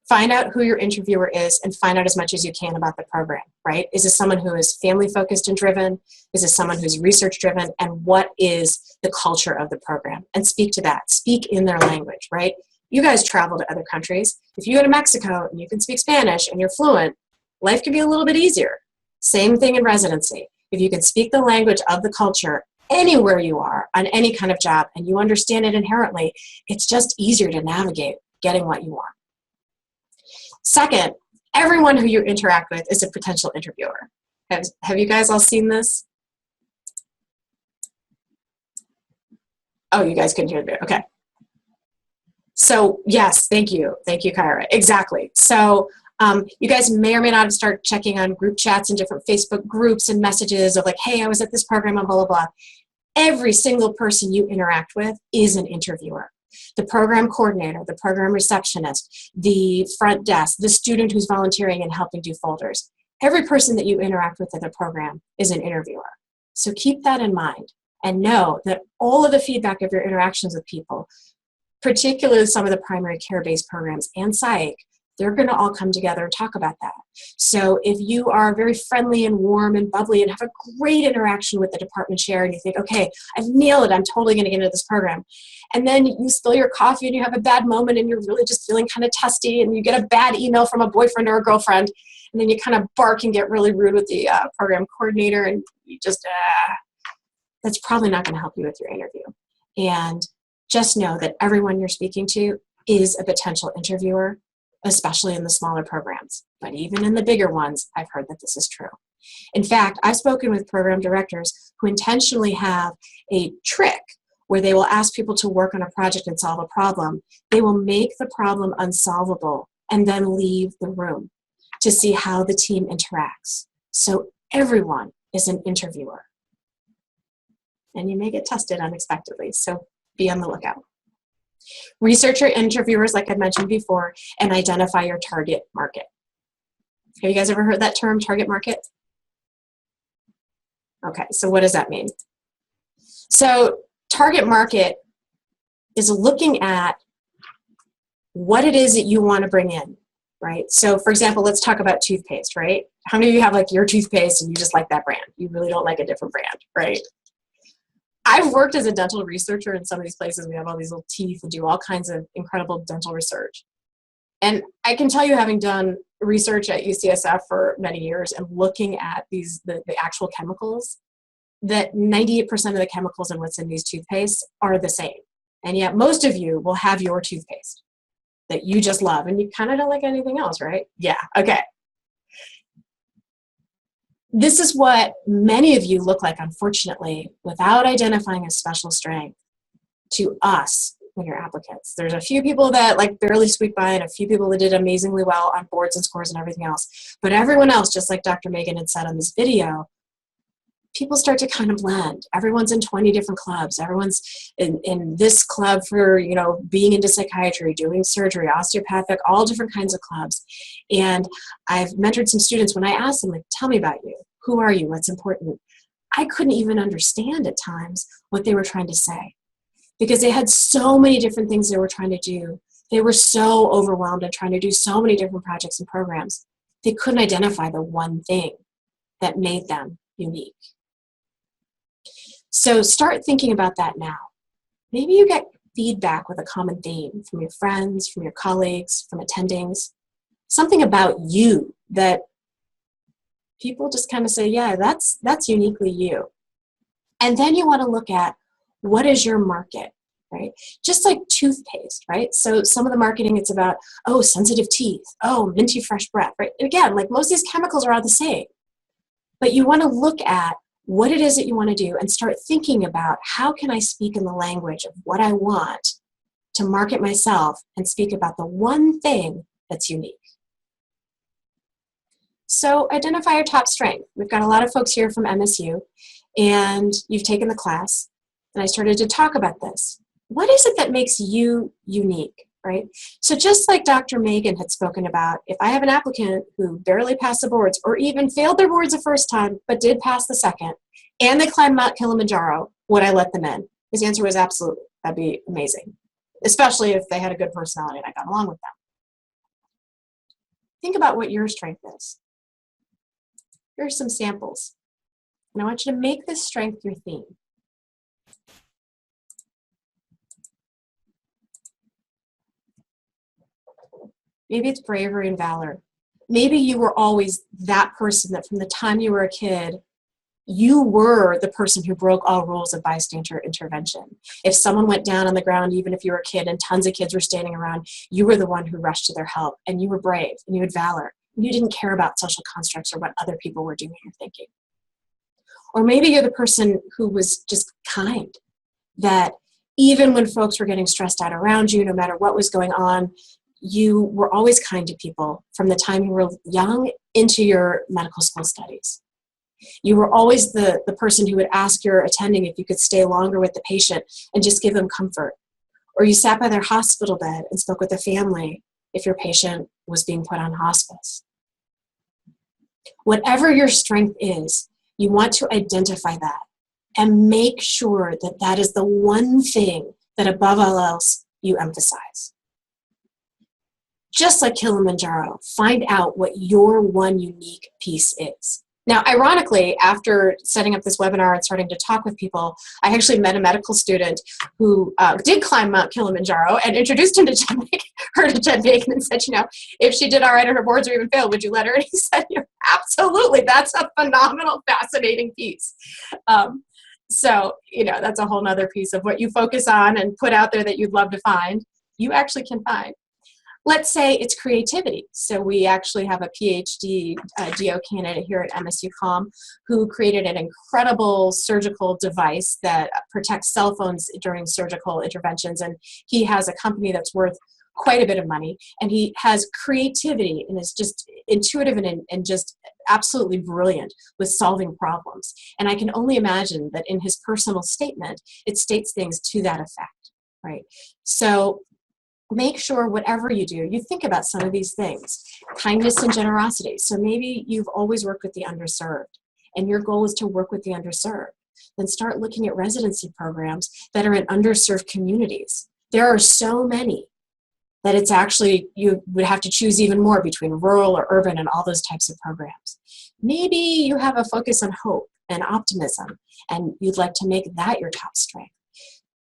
Find out who your interviewer is and find out as much as you can about the program, right? Is this someone who is family focused and driven? Is this someone who's research driven? And what is the culture of the program? And speak to that. Speak in their language, right? You guys travel to other countries. If you go to Mexico and you can speak Spanish and you're fluent, life can be a little bit easier. Same thing in residency. If you can speak the language of the culture anywhere you are on any kind of job and you understand it inherently, it's just easier to navigate getting what you want. Second, everyone who you interact with is a potential interviewer. Have you guys all seen this? Oh, you guys couldn't hear me. Okay. So yes, thank you. Thank you, Kyra. Exactly. So you guys may or may not have started checking on group chats and different Facebook groups and messages of like, hey, I was at this program and blah, blah, blah. Every single person you interact with is an interviewer. The program coordinator, the program receptionist, the front desk, the student who's volunteering and helping do folders. Every person that you interact with at the program is an interviewer. So keep that in mind and know that all of the feedback of your interactions with people, particularly some of the primary care-based programs and psych, they're going to all come together and talk about that. So if you are very friendly and warm and bubbly and have a great interaction with the department chair and you think, okay, I've nailed it, I'm totally going to get into this program. And then you spill your coffee and you have a bad moment and you're really just feeling kind of testy and you get a bad email from a boyfriend or a girlfriend and then you kind of bark and get really rude with the program coordinator and you just, that's probably not going to help you with your interview. And just know that everyone you're speaking to is a potential interviewer, especially in the smaller programs. But even in the bigger ones, I've heard that this is true. In fact, I've spoken with program directors who intentionally have a trick where they will ask people to work on a project and solve a problem. They will make the problem unsolvable and then leave the room to see how the team interacts. So everyone is an interviewer. And you may get tested unexpectedly, so be on the lookout. Research your interviewers, like I mentioned before, and identify your target market. Have you guys ever heard that term, target market? Okay, so what does that mean? So target market is looking at what it is that you want to bring in, right? So for example, let's talk about toothpaste, right? How many of you have like your toothpaste and you just like that brand? You really don't like a different brand, right? I've worked as a dental researcher in some of these places. We have all these little teeth and do all kinds of incredible dental research. And I can tell you, having done research at UCSF for many years and looking at the actual chemicals, that 98% of the chemicals in what's in these toothpastes are the same. And yet most of you will have your toothpaste that you just love and you kind of don't like anything else, right? Yeah, okay. This is what many of you look like, unfortunately, without identifying a special strength to us when you're applicants. There's a few people that like barely squeaked by and a few people that did amazingly well on boards and scores and everything else. But everyone else, just like Dr. Megan had said on this video, people start to kind of blend. Everyone's in 20 different clubs. Everyone's in this club for, you know, being into psychiatry, doing surgery, osteopathic, all different kinds of clubs. And I've mentored some students when I asked them, like, tell me about you. Who are you? What's important? I couldn't even understand at times what they were trying to say because they had so many different things they were trying to do. They were so overwhelmed and trying to do so many different projects and programs. They couldn't identify the one thing that made them unique. So start thinking about that now. Maybe you get feedback with a common theme from your friends, from your colleagues, from attendings, something about you that people just kind of say, yeah, that's uniquely you. And then you want to look at what is your market, right? Just like toothpaste, right? So some of the marketing, it's about, oh, sensitive teeth, oh, minty fresh breath, right? Again, like most of these chemicals are all the same. But you want to look at what it is that you want to do and start thinking about how can I speak in the language of what I want to market myself and speak about the one thing that's unique. So identify your top strength. We've got a lot of folks here from MSU and you've taken the class. And I started to talk about this. What is it that makes you unique, right? So just like Dr. Megan had spoken about, if I have an applicant who barely passed the boards or even failed their boards the first time, but did pass the second, and they climbed Mount Kilimanjaro, would I let them in? His answer was absolutely. That'd be amazing, especially if they had a good personality and I got along with them. Think about what your strength is. Here are some samples. And I want you to make this strength your theme. Maybe it's bravery and valor. Maybe you were always that person that from the time you were a kid, you were the person who broke all rules of bystander intervention. If someone went down on the ground, even if you were a kid and tons of kids were standing around, you were the one who rushed to their help, and you were brave and you had valor. And you didn't care about social constructs or what other people were doing or thinking. Or maybe you're the person who was just kind, that even when folks were getting stressed out around you, no matter what was going on, you were always kind to people from the time you were young into your medical school studies. You were always the person who would ask your attending if you could stay longer with the patient and just give them comfort. Or you sat by their hospital bed and spoke with the family if your patient was being put on hospice. Whatever your strength is, you want to identify that and make sure that that is the one thing that above all else you emphasize. Just like Kilimanjaro, find out what your one unique piece is. Now, ironically, after setting up this webinar and starting to talk with people, I actually met a medical student who did climb Mount Kilimanjaro and introduced him to her to Jen Bacon and said, if she did all right on her boards or even failed, would you let her? And he said, absolutely. That's a phenomenal, fascinating piece. So, that's a whole nother piece of what you focus on and put out there that you'd love to find, you actually can find. Let's say it's creativity. So we actually have a PhD DO candidate here at MSU Com who created an incredible surgical device that protects cell phones during surgical interventions. And he has a company that's worth quite a bit of money. And he has creativity and is just intuitive and just absolutely brilliant with solving problems. And I can only imagine that in his personal statement, it states things to that effect, right? So make sure whatever you do, you think about some of these things. Kindness and generosity. So maybe you've always worked with the underserved and your goal is to work with the underserved. Then start looking at residency programs that are in underserved communities. There are so many that it's actually, you would have to choose even more between rural or urban and all those types of programs. Maybe you have a focus on hope and optimism and you'd like to make that your top strength.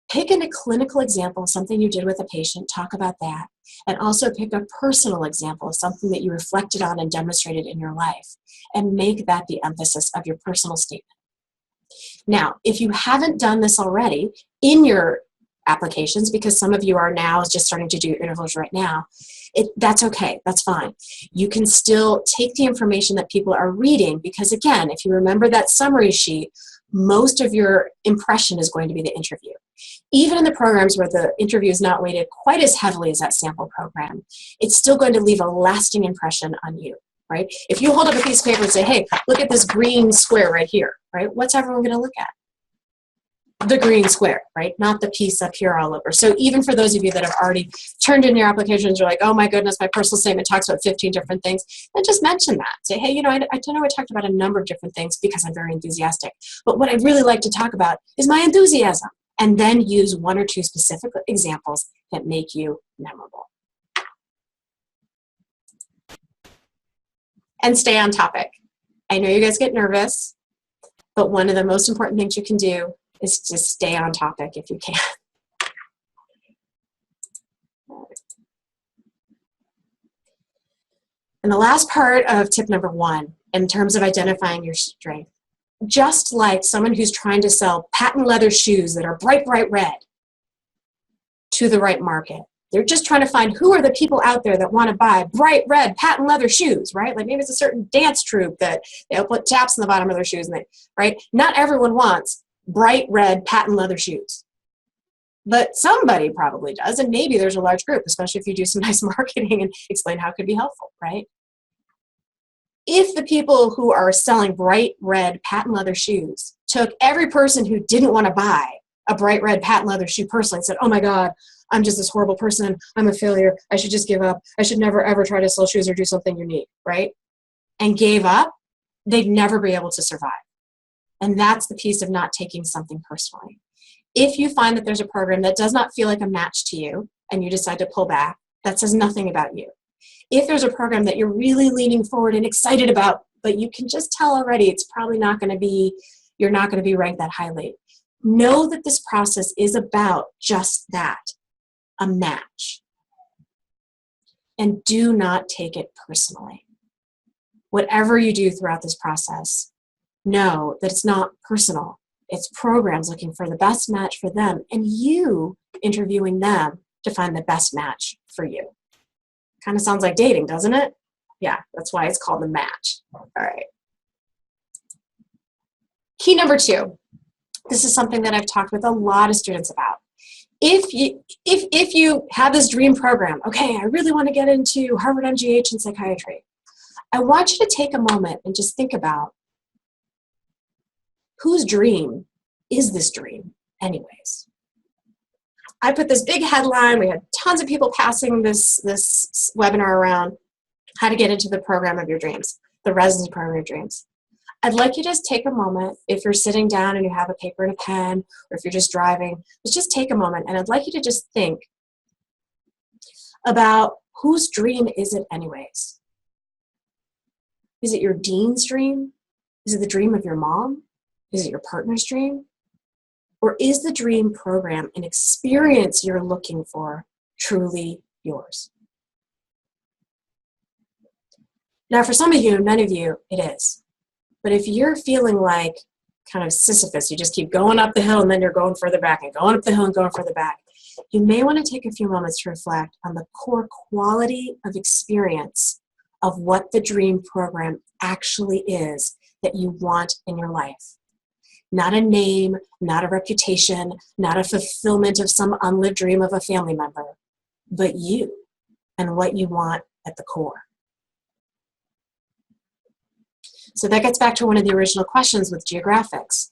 Pick a clinical example, something you did with a patient, talk about that, and also pick a personal example of something that you reflected on and demonstrated in your life, and make that the emphasis of your personal statement. Now, if you haven't done this already in your applications, because some of you are now just starting to do your interviews right now, that's okay, that's fine. You can still take the information that people are reading, because again, if you remember that summary sheet, most of your impression is going to be the interview. Even in the programs where the interview is not weighted quite as heavily as that sample program, it's still going to leave a lasting impression on you, right? If you hold up a piece of paper and say, hey, look at this green square right here, right? What's everyone going to look at? The green square, right? Not the piece up here all over. So even for those of you that have already turned in your applications, you're like, oh my goodness, my personal statement talks about 15 different things, then just mention that. Say, hey, I know I talked about a number of different things because I'm very enthusiastic, but what I'd really like to talk about is my enthusiasm. And then use one or two specific examples that make you memorable. And stay on topic. I know you guys get nervous, but one of the most important things you can do is just stay on topic if you can. And the last part of tip number 1, in terms of identifying your strength, just like someone who's trying to sell patent leather shoes that are bright, bright red to the right market. They're just trying to find who are the people out there that want to buy bright red patent leather shoes, right? Like maybe it's a certain dance troupe that they'll put taps in the bottom of their shoes, and right? Not everyone wants bright red patent leather shoes. But somebody probably does, and maybe there's a large group, especially if you do some nice marketing and explain how it could be helpful, right? If the people who are selling bright red patent leather shoes took every person who didn't want to buy a bright red patent leather shoe personally and said, oh my God, I'm just this horrible person. I'm a failure. I should just give up. I should never, ever try to sell shoes or do something unique, right? And gave up, they'd never be able to survive. And that's the piece of not taking something personally. If you find that there's a program that does not feel like a match to you and you decide to pull back, that says nothing about you. If there's a program that you're really leaning forward and excited about, but you can just tell already it's probably not going to be, you're not going to be ranked that highly, know that this process is about just that, a match. And do not take it personally. Whatever you do throughout this process, know that it's not personal. It's programs looking for the best match for them and you interviewing them to find the best match for you. Kind of sounds like dating, doesn't it? Yeah, that's why it's called the match. All right. Key number 2. This is something that I've talked with a lot of students about. If you have this dream program, okay, I really want to get into Harvard MGH and psychiatry. I want you to take a moment and just think about whose dream is this dream anyways? I put this big headline. We had tons of people passing this webinar around, how to get into the program of your dreams, the residency program of your dreams. I'd like you to just take a moment, if you're sitting down and you have a paper and a pen, or if you're just driving, just take a moment, and I'd like you to just think about whose dream is it anyways? Is it your dean's dream? Is it the dream of your mom? Is it your partner's dream? Or is the dream program an experience you're looking for truly yours? Now, for some of you, none of you, it is. But if you're feeling like kind of Sisyphus, you just keep going up the hill and then you're going further back and going up the hill and going further back, you may want to take a few moments to reflect on the core quality of experience of what the dream program actually is that you want in your life. Not a name, not a reputation, not a fulfillment of some unlived dream of a family member, but you and what you want at the core. So that gets back to one of the original questions with geographics.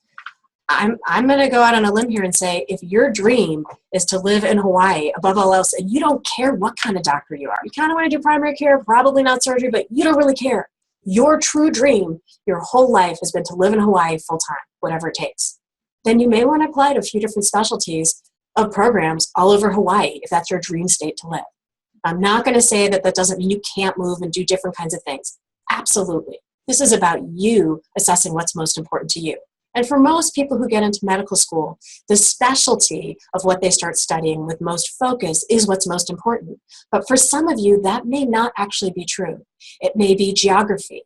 I'm going to go out on a limb here and say, if your dream is to live in Hawaii above all else, and you don't care what kind of doctor you are, you kind of want to do primary care, probably not surgery, but you don't really care. Your true dream, your whole life has been to live in Hawaii full time, whatever it takes. Then you may want to apply to a few different specialties of programs all over Hawaii if that's your dream state to live. I'm not going to say that that doesn't mean you can't move and do different kinds of things. Absolutely. This is about you assessing what's most important to you. And for most people who get into medical school, the specialty of what they start studying with most focus is what's most important. But for some of you, that may not actually be true. It may be geography.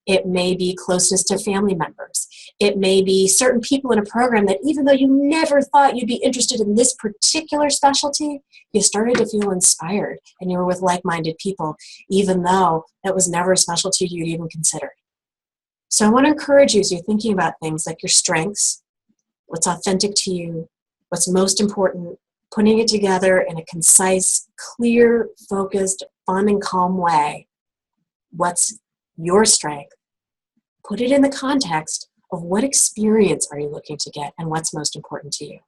It may be closeness to family members. It may be certain people in a program that even though you never thought you'd be interested in this particular specialty, you started to feel inspired and you were with like-minded people, even though that was never a specialty you'd even considered. So I want to encourage you as you're thinking about things like your strengths, what's authentic to you, what's most important, putting it together in a concise, clear, focused, fun, and calm way. What's your strength? Put it in the context of what experience are you looking to get and what's most important to you.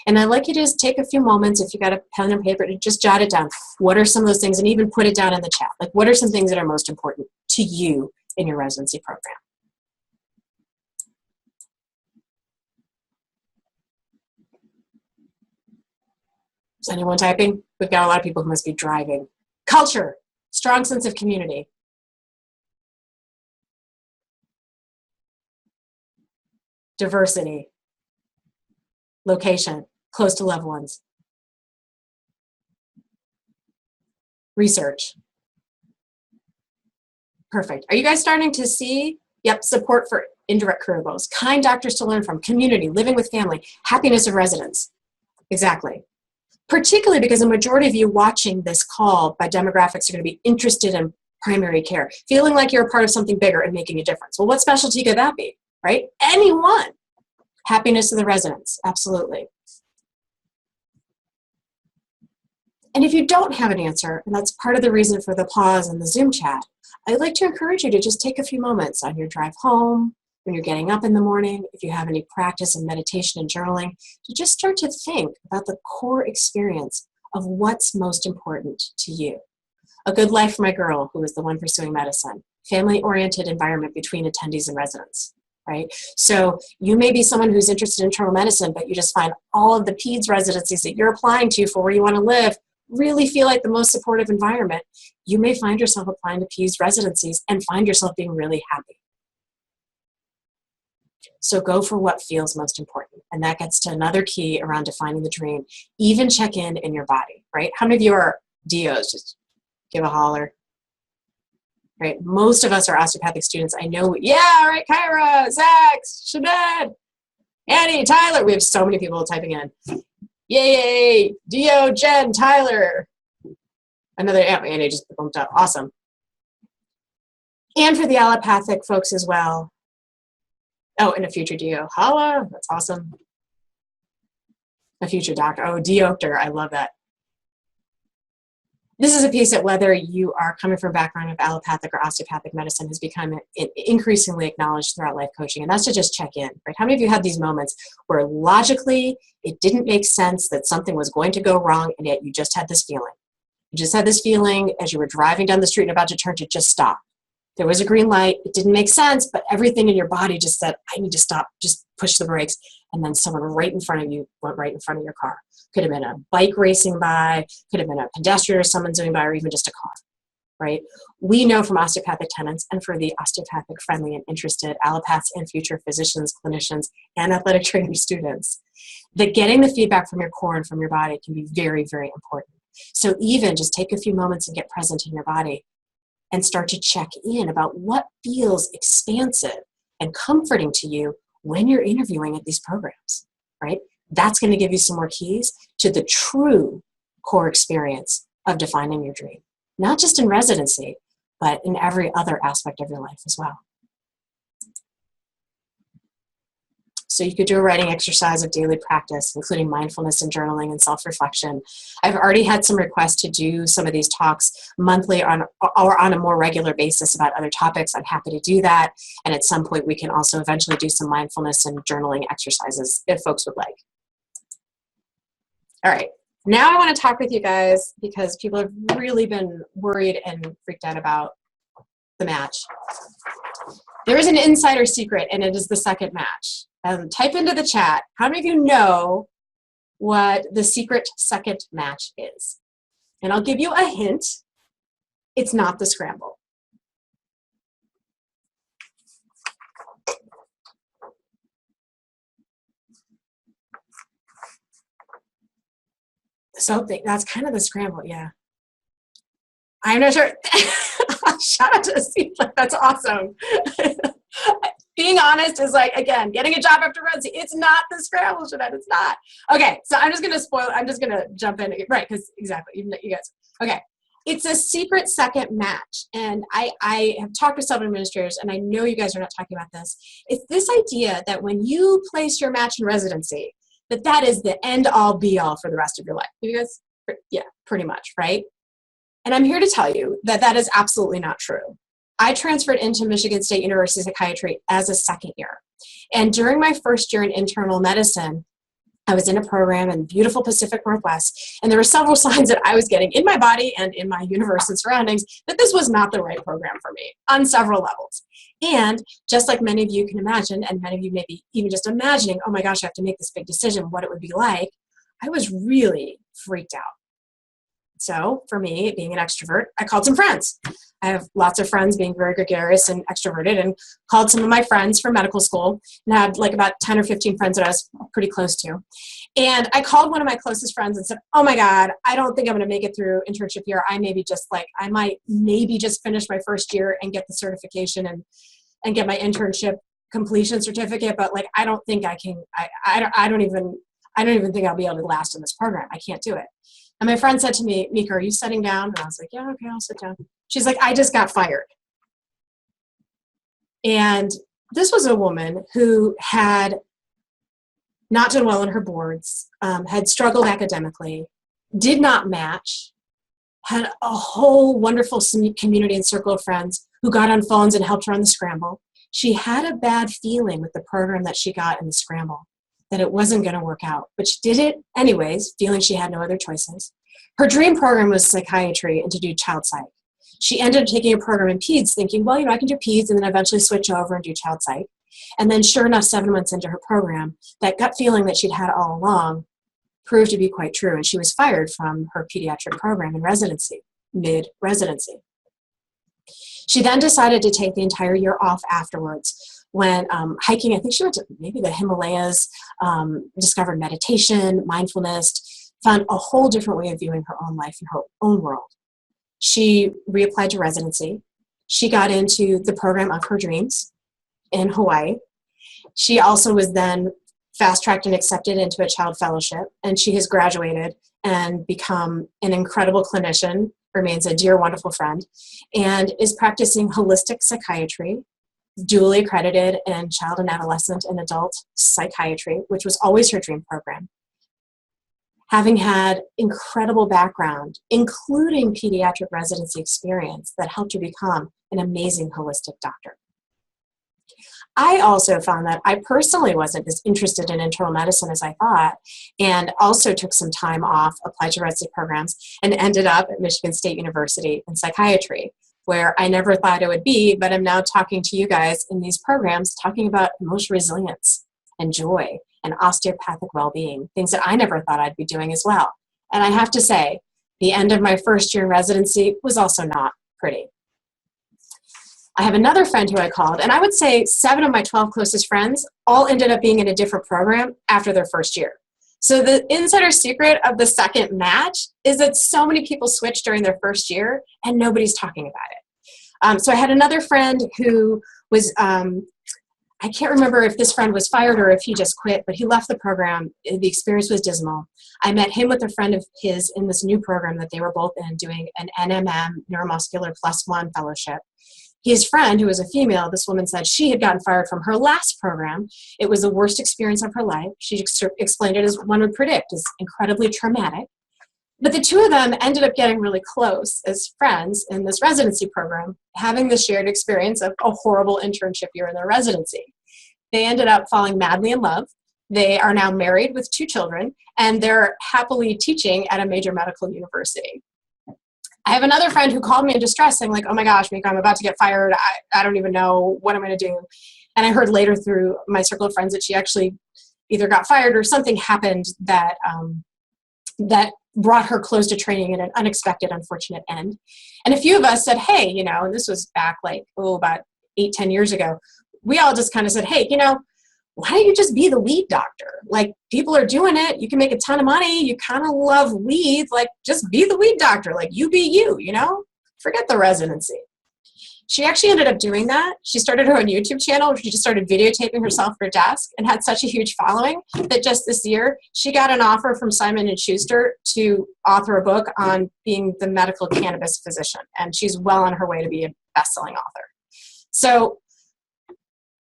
And I'd like you to just take a few moments, if you got a pen and paper, to just jot it down. What are some of those things? And even put it down in the chat. Like, what are some things that are most important to you in your residency program? Is anyone typing? We've got a lot of people who must be driving. Culture, strong sense of community. Diversity. Location, close to loved ones. Research. Perfect. Are you guys starting to see? Yep, support for indirect career goals. Kind doctors to learn from. Community, living with family. Happiness of residents. Exactly. Particularly because a majority of you watching this call by demographics are going to be interested in primary care, feeling like you're a part of something bigger and making a difference. Well, what specialty could that be, right? Anyone. Happiness of the residents, absolutely. And if you don't have an answer, and that's part of the reason for the pause in the Zoom chat, I'd like to encourage you to just take a few moments on your drive home, when you're getting up in the morning, if you have any practice in meditation and journaling, to just start to think about the core experience of what's most important to you. A good life for my girl, who is the one pursuing medicine. Family-oriented environment between attendees and residents, right? So you may be someone who's interested in internal medicine, but you just find all of the peds residencies that you're applying to for where you want to live really feel like the most supportive environment. You may find yourself applying to peds residencies and find yourself being really happy. So go for what feels most important. And that gets to another key around defining the dream. Even check in your body, right? How many of you are DOs? Just give a holler. Right? Most of us are osteopathic students. I know, yeah, right, Kyra, Zach, Shabed, Annie, Tyler. We have so many people typing in. Yay, Dio, Jen, Tyler. Another, yeah, Annie just bumped up. Awesome. And for the allopathic folks as well. Oh, and a future Dio. Holla, that's awesome. A future doctor. Oh, Diopter, I love that. This is a piece that whether you are coming from a background of allopathic or osteopathic medicine has become increasingly acknowledged throughout life coaching, and that's to just check in, right? How many of you had these moments where logically it didn't make sense that something was going to go wrong, and yet you just had this feeling? You just had this feeling as you were driving down the street and about to turn to just stop. There was a green light, it didn't make sense, but everything in your body just said, I need to stop, just push the brakes, and then someone right in front of you went right in front of your car. Could have been a bike racing by, could have been a pedestrian or someone zooming by, or even just a car, right? We know from osteopathic tenants and for the osteopathic friendly and interested allopaths and future physicians, clinicians, and athletic trainer students that getting the feedback from your core and from your body can be very, very important. So even just take a few moments and get present in your body and start to check in about what feels expansive and comforting to you when you're interviewing at these programs, right? That's going to give you some more keys to the true core experience of defining your dream, not just in residency, but in every other aspect of your life as well. So you could do a writing exercise of daily practice, including mindfulness and journaling and self-reflection. I've already had some requests to do some of these talks monthly or on a more regular basis about other topics. I'm happy to do that. And at some point, we can also eventually do some mindfulness and journaling exercises if folks would like. All right, now I want to talk with you guys because people have really been worried and freaked out about the match. There is an insider secret, and it is the second match. Type into the chat, how many of you know what the secret second match is? And I'll give you a hint. It's not the scramble. So that's kind of the scramble, yeah. I'm not sure. Shout out to Steve, that's awesome. Being honest is like, again, getting a job after residency. It's not the scramble, Jeanette, it's not. Okay, so I'm just gonna spoil, I'm just gonna jump in, right, because exactly, even you guys. Okay, it's a secret second match. And I have talked to several administrators, and I know you guys are not talking about this. It's this idea that when you place your match in residency, that is the end all be all for the rest of your life. You guys, yeah, pretty much, right? And I'm here to tell you that that is absolutely not true. I transferred into Michigan State University Psychiatry as a second year. And during my first year in internal medicine, I was in a program in beautiful Pacific Northwest, and there were several signs that I was getting in my body and in my universe and surroundings that this was not the right program for me on several levels. And just like many of you can imagine, and many of you may be even just imagining, oh my gosh, I have to make this big decision, what it would be like, I was really freaked out. So for me, being an extrovert, I called some friends. I have lots of friends being very gregarious and extroverted, and called some of my friends from medical school and had like about 10 or 15 friends that I was pretty close to. And I called one of my closest friends and said, oh my God, I don't think I'm going to make it through internship year. I might maybe just finish my first year and get the certification and get my internship completion certificate. But like, I don't think I can, I don't even think I'll be able to last in this program. I can't do it. And my friend said to me, Mika, are you sitting down? And I was like, yeah, okay, I'll sit down. She's like, I just got fired. And this was a woman who had not done well in her boards, had struggled academically, did not match, had a whole wonderful community and circle of friends who got on phones and helped her on the scramble. She had a bad feeling with the program that she got in the scramble, that it wasn't going to work out, but she did it anyways, feeling she had no other choices. Her dream program was psychiatry and to do child psych. She ended up taking a program in peds thinking, well, I can do peds and then eventually switch over and do child psych. And then sure enough, 7 months into her program, that gut feeling that she'd had all along proved to be quite true. And she was fired from her pediatric program in residency, mid-residency. She then decided to take the entire year off afterwards, went hiking. I think she went to maybe the Himalayas, discovered meditation, mindfulness, found a whole different way of viewing her own life and her own world. She reapplied to residency. She got into the program of her dreams in Hawaii. She also was then fast-tracked and accepted into a child fellowship, and she has graduated and become an incredible clinician, remains a dear, wonderful friend, and is practicing holistic psychiatry, dually accredited in child and adolescent and adult psychiatry, which was always her dream program. Having had incredible background, including pediatric residency experience that helped her become an amazing holistic doctor. I also found that I personally wasn't as interested in internal medicine as I thought, and also took some time off, applied to residency programs, and ended up at Michigan State University in psychiatry, where I never thought it would be, but I'm now talking to you guys in these programs, talking about emotional resilience and joy and osteopathic well-being, things that I never thought I'd be doing as well. And I have to say, the end of my first year in residency was also not pretty. I have another friend who I called, and I would say 7 of my 12 closest friends all ended up being in a different program after their first year. So the insider secret of the second match is that so many people switch during their first year and nobody's talking about it. So I had another friend who was, I can't remember if this friend was fired or if he just quit, but he left the program. The experience was dismal. I met him with a friend of his in this new program that they were both in, doing an NMM, Neuromuscular +1 fellowship. His friend, who was a female, this woman said she had gotten fired from her last program. It was the worst experience of her life. She explained it as one would predict, as incredibly traumatic. But the two of them ended up getting really close as friends in this residency program, having the shared experience of a horrible internship year in their residency. They ended up falling madly in love. They are now married with 2 children, and they're happily teaching at a major medical university. I have another friend who called me in distress saying like, oh my gosh, Mika, I'm about to get fired. I don't even know what I'm going to do. And I heard later through my circle of friends that she actually either got fired or something happened that that brought her close to training at an unexpected, unfortunate end. And a few of us said, hey, and this was back like, about 8-10 years ago. We all just kind of said, hey, why don't you just be the weed doctor? Like, people are doing it. You can make a ton of money. You kind of love weed. Like, just be the weed doctor. Like, you be you, Forget the residency. She actually ended up doing that. She started her own YouTube channel where she just started videotaping herself at her desk and had such a huge following that just this year, she got an offer from Simon & Schuster to author a book on being the medical cannabis physician. And she's well on her way to be a best-selling author. So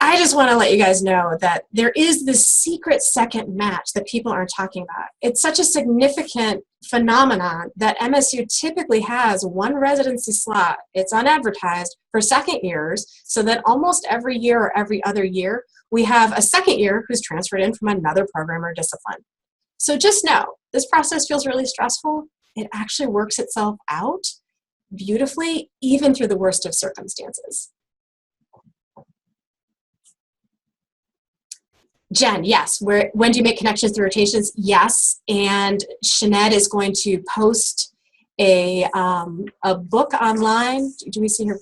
I just want to let you guys know that there is this secret second match that people aren't talking about. It's such a significant phenomenon that MSU typically has 1 residency slot. It's unadvertised for second years, so that almost every year or every other year, we have a second year who's transferred in from another program or discipline. So just know, this process feels really stressful. It actually works itself out beautifully, even through the worst of circumstances. Jen, yes. When do you make connections through rotations? Yes. And Shanette is going to post a book online. Do we see her?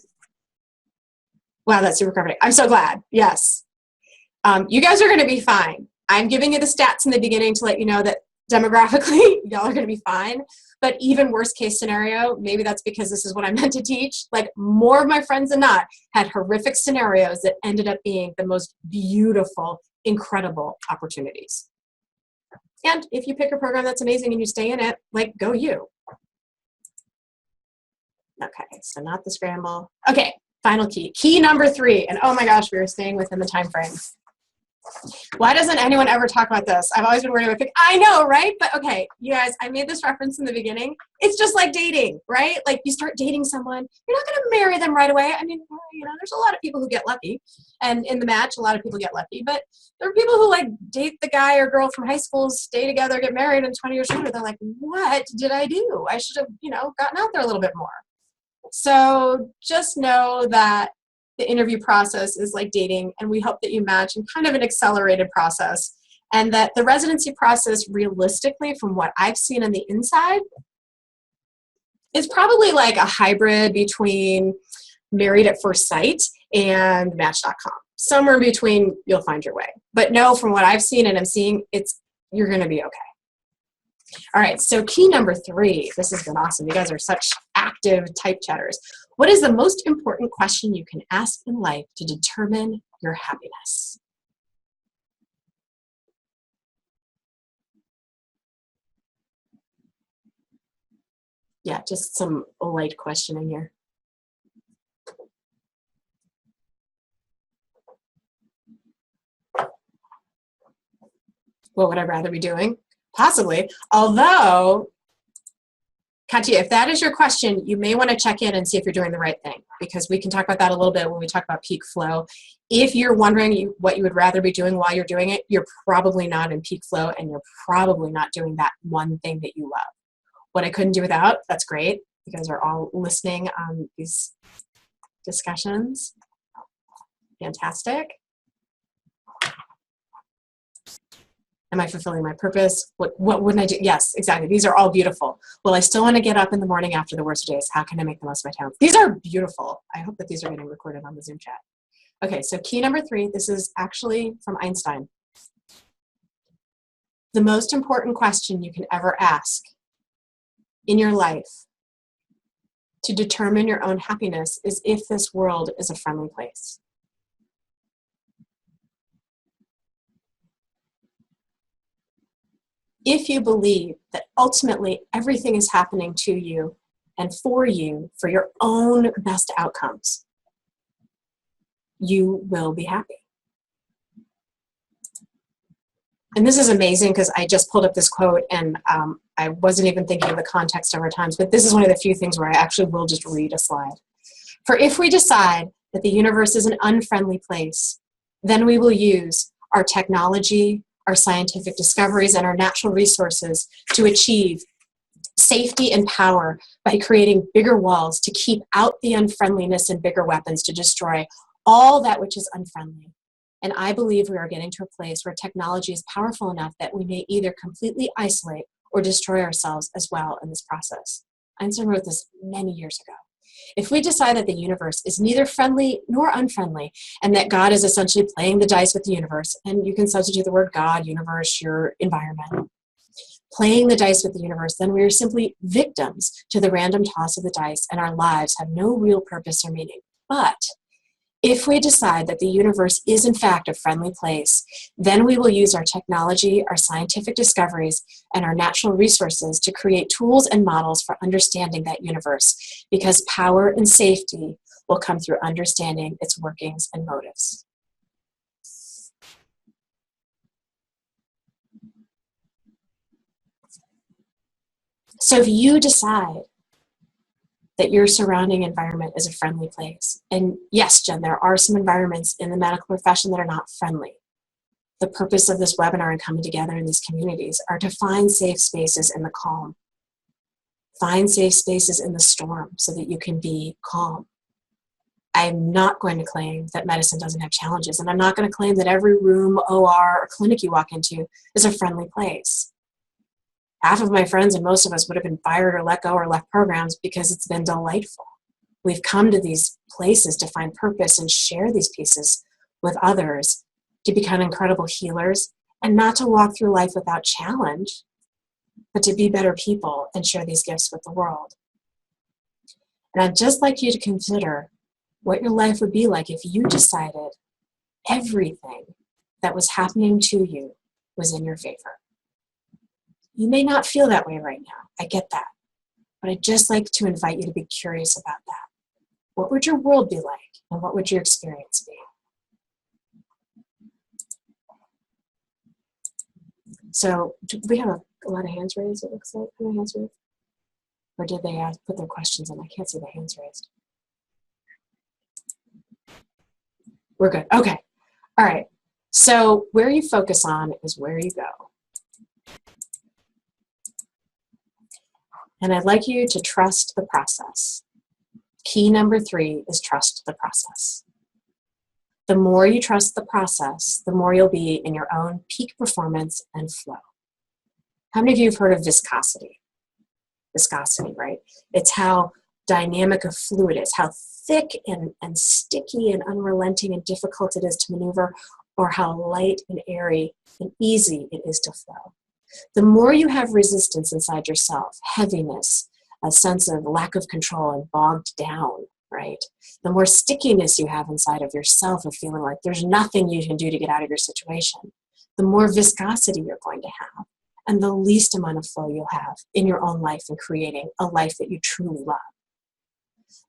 Wow, that's super comforting. I'm so glad. Yes. You guys are going to be fine. I'm giving you the stats in the beginning to let you know that demographically, y'all are going to be fine. But even worst case scenario, maybe that's because this is what I'm meant to teach. Like, more of my friends than not had horrific scenarios that ended up being the most beautiful, incredible opportunities. And if you pick a program that's amazing and you stay in it, like, go you. Okay, so not the scramble. Okay, final key. Key number 3, and oh my gosh, we were staying within the time frame. Why doesn't anyone ever talk about this? I've always been worried about I know, right? But okay, you guys, I made this reference in the beginning. It's just like dating, right? Like you start dating someone, you're not going to marry them right away. I mean, you know, there's a lot of people who get lucky. And in the match, a lot of people get lucky. But there are people who like date the guy or girl from high school, stay together, get married, and 20 years later, they're like, what did I do? I should have, you know, gotten out there a little bit more. So just know that the interview process is like dating, and we hope that you match in kind of an accelerated process, and that the residency process, realistically, from what I've seen on the inside, is probably like a hybrid between Married at First Sight and Match.com. Somewhere in between, you'll find your way. But no, from what I've seen and I'm seeing, you're going to be okay. All right, so key number 3. This has been awesome. You guys are such active type chatters. What is the most important question you can ask in life to determine your happiness? Yeah, just some light questioning here. What would I rather be doing? Possibly. Although, Katya, if that is your question, you may want to check in and see if you're doing the right thing, because we can talk about that a little bit when we talk about peak flow. If you're wondering what you would rather be doing while you're doing it, you're probably not in peak flow, and you're probably not doing that one thing that you love. What I couldn't do without, that's great. You guys are all listening on these discussions. Fantastic. Am I fulfilling my purpose? What wouldn't I do? Yes, exactly. These are all beautiful. Well, I still want to get up in the morning after the worst days. How can I make the most of my time? These are beautiful. I hope that these are getting recorded on the Zoom chat. Okay, so key number 3, this is actually from Einstein. The most important question you can ever ask in your life to determine your own happiness is if this world is a friendly place. If you believe that ultimately everything is happening to you and for you for your own best outcomes, you will be happy. And this is amazing because I just pulled up this quote and I wasn't even thinking of the context of our times, but this is one of the few things where I actually will just read a slide. For if we decide that the universe is an unfriendly place, then we will use our technology, our scientific discoveries, and our natural resources to achieve safety and power by creating bigger walls to keep out the unfriendliness and bigger weapons to destroy all that which is unfriendly. And I believe we are getting to a place where technology is powerful enough that we may either completely isolate or destroy ourselves as well in this process. Einstein wrote this many years ago. If we decide that the universe is neither friendly nor unfriendly, and that God is essentially playing the dice with the universe, and you can substitute the word God, universe, your environment, playing the dice with the universe, then we are simply victims to the random toss of the dice, and our lives have no real purpose or meaning. But if we decide that the universe is in fact a friendly place, then we will use our technology, our scientific discoveries, and our natural resources to create tools and models for understanding that universe, because power and safety will come through understanding its workings and motives. So if you decide that your surrounding environment is a friendly place. And yes, Jen, there are some environments in the medical profession that are not friendly. The purpose of this webinar and coming together in these communities are to find safe spaces in the calm. Find safe spaces in the storm so that you can be calm. I'm not going to claim that medicine doesn't have challenges, and I'm not going to claim that every room, OR, or clinic you walk into is a friendly place. Half of my friends and most of us would have been fired or let go or left programs because it's been delightful. We've come to these places to find purpose and share these pieces with others, to become incredible healers, and not to walk through life without challenge, but to be better people and share these gifts with the world. And I'd just like you to consider what your life would be like if you decided everything that was happening to you was in your favor. You may not feel that way right now. I get that. But I'd just like to invite you to be curious about that. What would your world be like? And what would your experience be? So do we have a lot of hands raised, it looks like? How many hands raised? Or did they put their questions in? I can't see the hands raised. We're good. Okay. All right. So where you focus on is where you go. And I'd like you to trust the process. Key number 3 is trust the process. The more you trust the process, the more you'll be in your own peak performance and flow. How many of you have heard of viscosity? Viscosity, right? It's how dynamic a fluid is, how thick and sticky and unrelenting and difficult it is to maneuver, or how light and airy and easy it is to flow. The more you have resistance inside yourself, heaviness, a sense of lack of control and bogged down, right? The more stickiness you have inside of yourself of feeling like there's nothing you can do to get out of your situation, the more viscosity you're going to have, and the least amount of flow you'll have in your own life and creating a life that you truly love.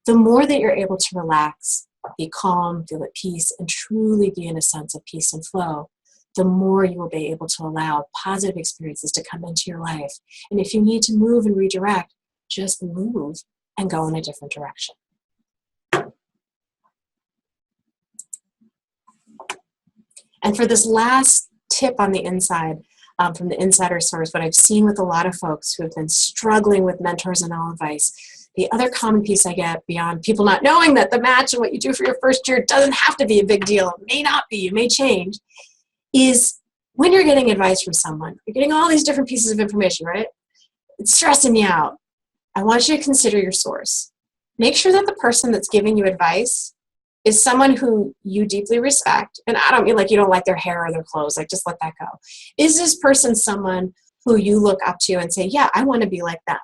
The more that you're able to relax, be calm, feel at peace, and truly be in a sense of peace and flow, the more you will be able to allow positive experiences to come into your life. And if you need to move and redirect, just move and go in a different direction. And for this last tip on the inside, from the insider source, what I've seen with a lot of folks who have been struggling with mentors and all advice, the other common piece I get beyond people not knowing that the match and what you do for your first year doesn't have to be a big deal, it may not be, it may change, is when you're getting advice from someone, you're getting all these different pieces of information, right? It's stressing you out. I want you to consider your source. Make sure that the person that's giving you advice is someone who you deeply respect. And I don't mean like you don't like their hair or their clothes, like just let that go. Is this person someone who you look up to and say, yeah, I want to be like them?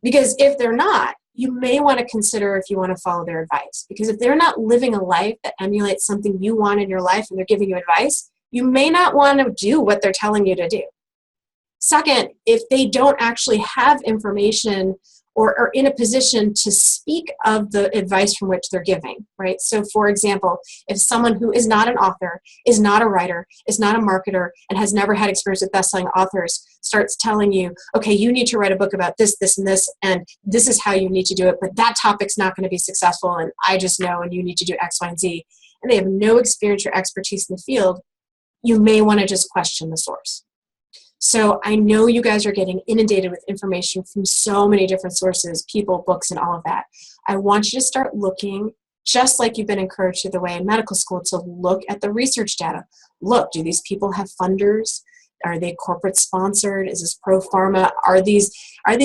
Because if they're not, you may want to consider if you want to follow their advice. Because if they're not living a life that emulates something you want in your life and they're giving you advice, you may not want to do what they're telling you to do. Second, if they don't actually have information or are in a position to speak of the advice from which they're giving, right? So for example, if someone who is not an author, is not a writer, is not a marketer, and has never had experience with best-selling authors starts telling you, okay, you need to write a book about this, this, and this is how you need to do it, but that topic's not going to be successful, and I just know, and you need to do X, Y, and Z, and they have no experience or expertise in the field, you may want to just question the source. So I know you guys are getting inundated with information from so many different sources, people, books, and all of that. I want you to start looking, just like you've been encouraged through the way in medical school, to look at the research data. Look, do these people have funders? Are they corporate sponsored? Is this pro pharma? Are these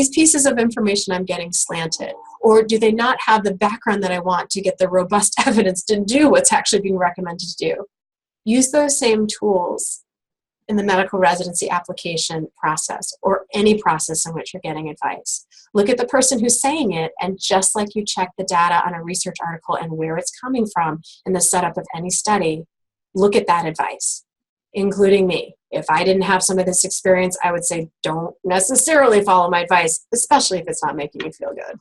pieces of information I'm getting slanted? Or do they not have the background that I want to get the robust evidence to do what's actually being recommended to do? Use those same tools in the medical residency application process or any process in which you're getting advice. Look at the person who's saying it, and just like you check the data on a research article and where it's coming from in the setup of any study, look at that advice, including me. If I didn't have some of this experience, I would say don't necessarily follow my advice, especially if it's not making you feel good.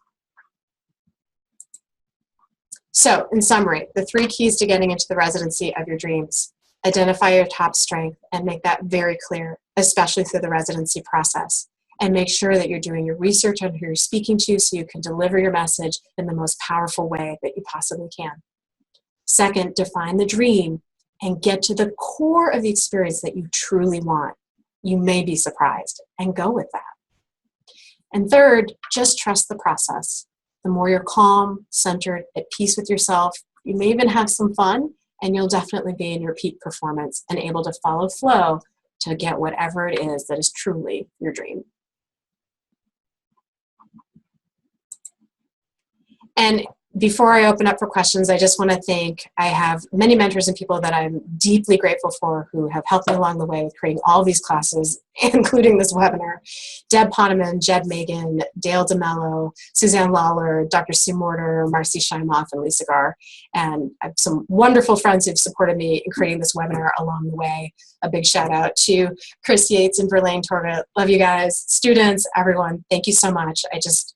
So, in summary, the 3 keys to getting into the residency of your dreams. Identify your top strength and make that very clear, especially through the residency process. And make sure that you're doing your research on who you're speaking to so you can deliver your message in the most powerful way that you possibly can. Second, define the dream and get to the core of the experience that you truly want. You may be surprised, and go with that. And third, just trust the process. The more you're calm, centered, at peace with yourself, you may even have some fun, and you'll definitely be in your peak performance and able to follow flow to get whatever it is that is truly your dream. And before I open up for questions, I just want to thank, I have many mentors and people that I'm deeply grateful for who have helped me along the way with creating all these classes, including this webinar. Deb Poneman, Jed Megan, Dale DeMello, Suzanne Lawler, Dr. Sue Morter, Marcy Scheimoff, and Lisa Garr. And I have some wonderful friends who've supported me in creating this webinar along the way. A big shout out to Chris Yates and Verlaine Torga. Love you guys, students, everyone. Thank you so much. I just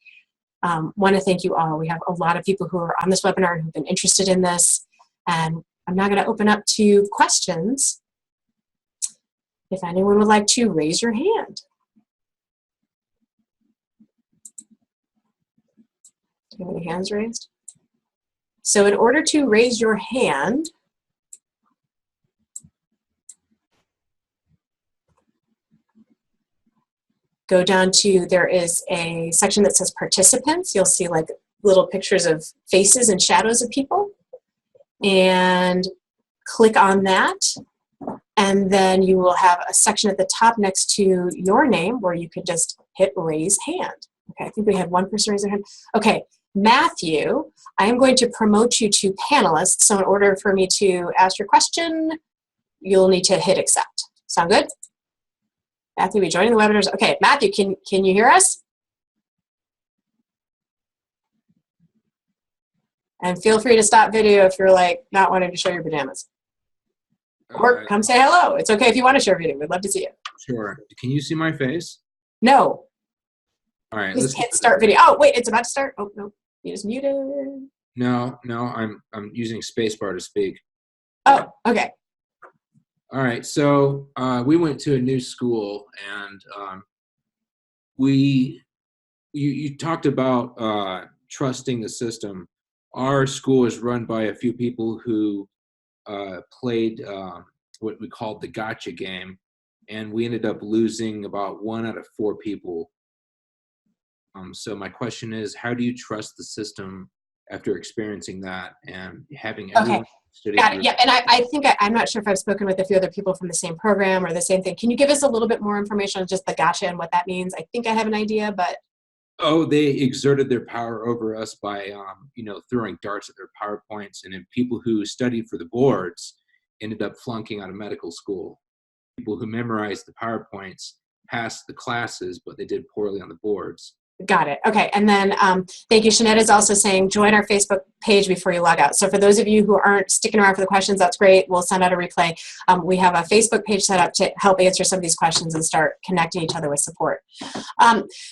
want to thank you all. We have a lot of people who are on this webinar and who've been interested in this. And I'm now going to open up to questions. If anyone would like to raise your hand. Do you have any hands raised? So in order to raise your hand, go down to, there is a section that says participants. You'll see like little pictures of faces and shadows of people. And click on that. And then you will have a section at the top next to your name where you could just hit raise hand. Okay, I think we had one person raise their hand. Okay, Matthew, I am going to promote you to panelist. So in order for me to ask your question, you'll need to hit accept. Sound good? Matthew, be joining the webinars. Okay, Matthew, can you hear us? And feel free to stop video if you're like not wanting to show your pajamas. Or come say hello. It's okay if you want to share video. We'd love to see you. Sure. Can you see my face? No. All right. Just hit start video. Oh, wait, it's about to start. Oh, no. You just muted. No, I'm using spacebar to speak. Oh, okay. All right. So we went to a new school, and you talked about trusting the system. Our school is run by a few people who played what we called the gotcha game, and we ended up losing about 1 out of 4 people. So my question is, how do you trust the system after experiencing that and having everyone study? Got it. Yeah, and I think I'm not sure if I've spoken with a few other people from the same program or the same thing. Can you give us a little bit more information on just the gotcha and what that means? I think I have an idea, but. Oh, they exerted their power over us by, throwing darts at their PowerPoints, and then people who studied for the boards ended up flunking out of medical school. People who memorized the PowerPoints passed the classes, but they did poorly on the boards. Got it. Okay. And then thank you. Shanette is also saying join our Facebook page before you log out. So for those of you who aren't sticking around for the questions, that's great. We'll send out a replay. We have a Facebook page set up to help answer some of these questions and start connecting each other with support.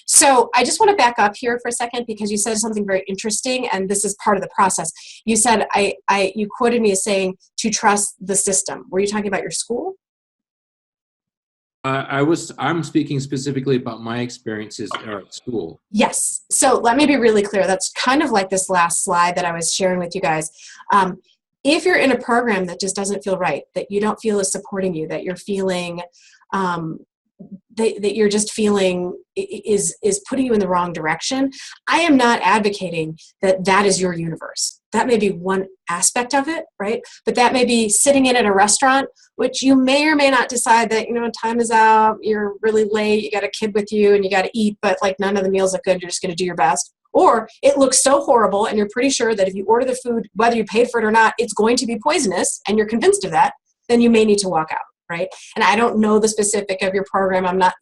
So I just want to back up here for a second because you said something very interesting, and this is part of the process. You said, you quoted me as saying to trust the system. Were you talking about your school? I'm speaking specifically about my experiences at school. Yes. So let me be really clear. That's kind of like this last slide that I was sharing with you guys. If you're in a program that just doesn't feel right, that you don't feel is supporting you, that you're feeling that you're just feeling is putting you in the wrong direction, I am not advocating that that is your universe. That may be one aspect of it, right? But that may be sitting in at a restaurant, which you may or may not decide that, time is out, you're really late, you got a kid with you and you got to eat, but like none of the meals look good, you're just going to do your best. Or it looks so horrible and you're pretty sure that if you order the food, whether you paid for it or not, it's going to be poisonous and you're convinced of that, then you may need to walk out. Right? And I don't know the specific of your program. I'm not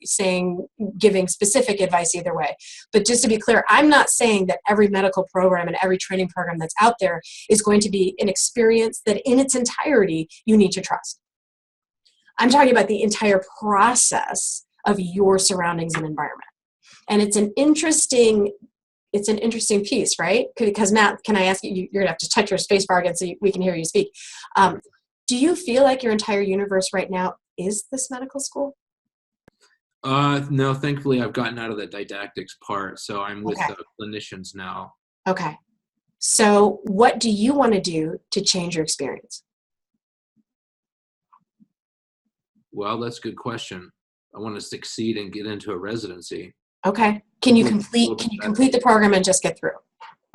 giving specific advice either way. But just to be clear, I'm not saying that every medical program and every training program that's out there is going to be an experience that in its entirety you need to trust. I'm talking about the entire process of your surroundings and environment. And it's an interesting piece, right? Because Matt, can I ask you, you're gonna have to touch your space bar again so we can hear you speak. Do you feel like your entire universe right now is this medical school? No, thankfully I've gotten out of the didactics part, so I'm with clinicians now. Okay. So what do you want to do to change your experience? Well, that's a good question. I want to succeed and get into a residency. Okay. Can you complete the program and just get through?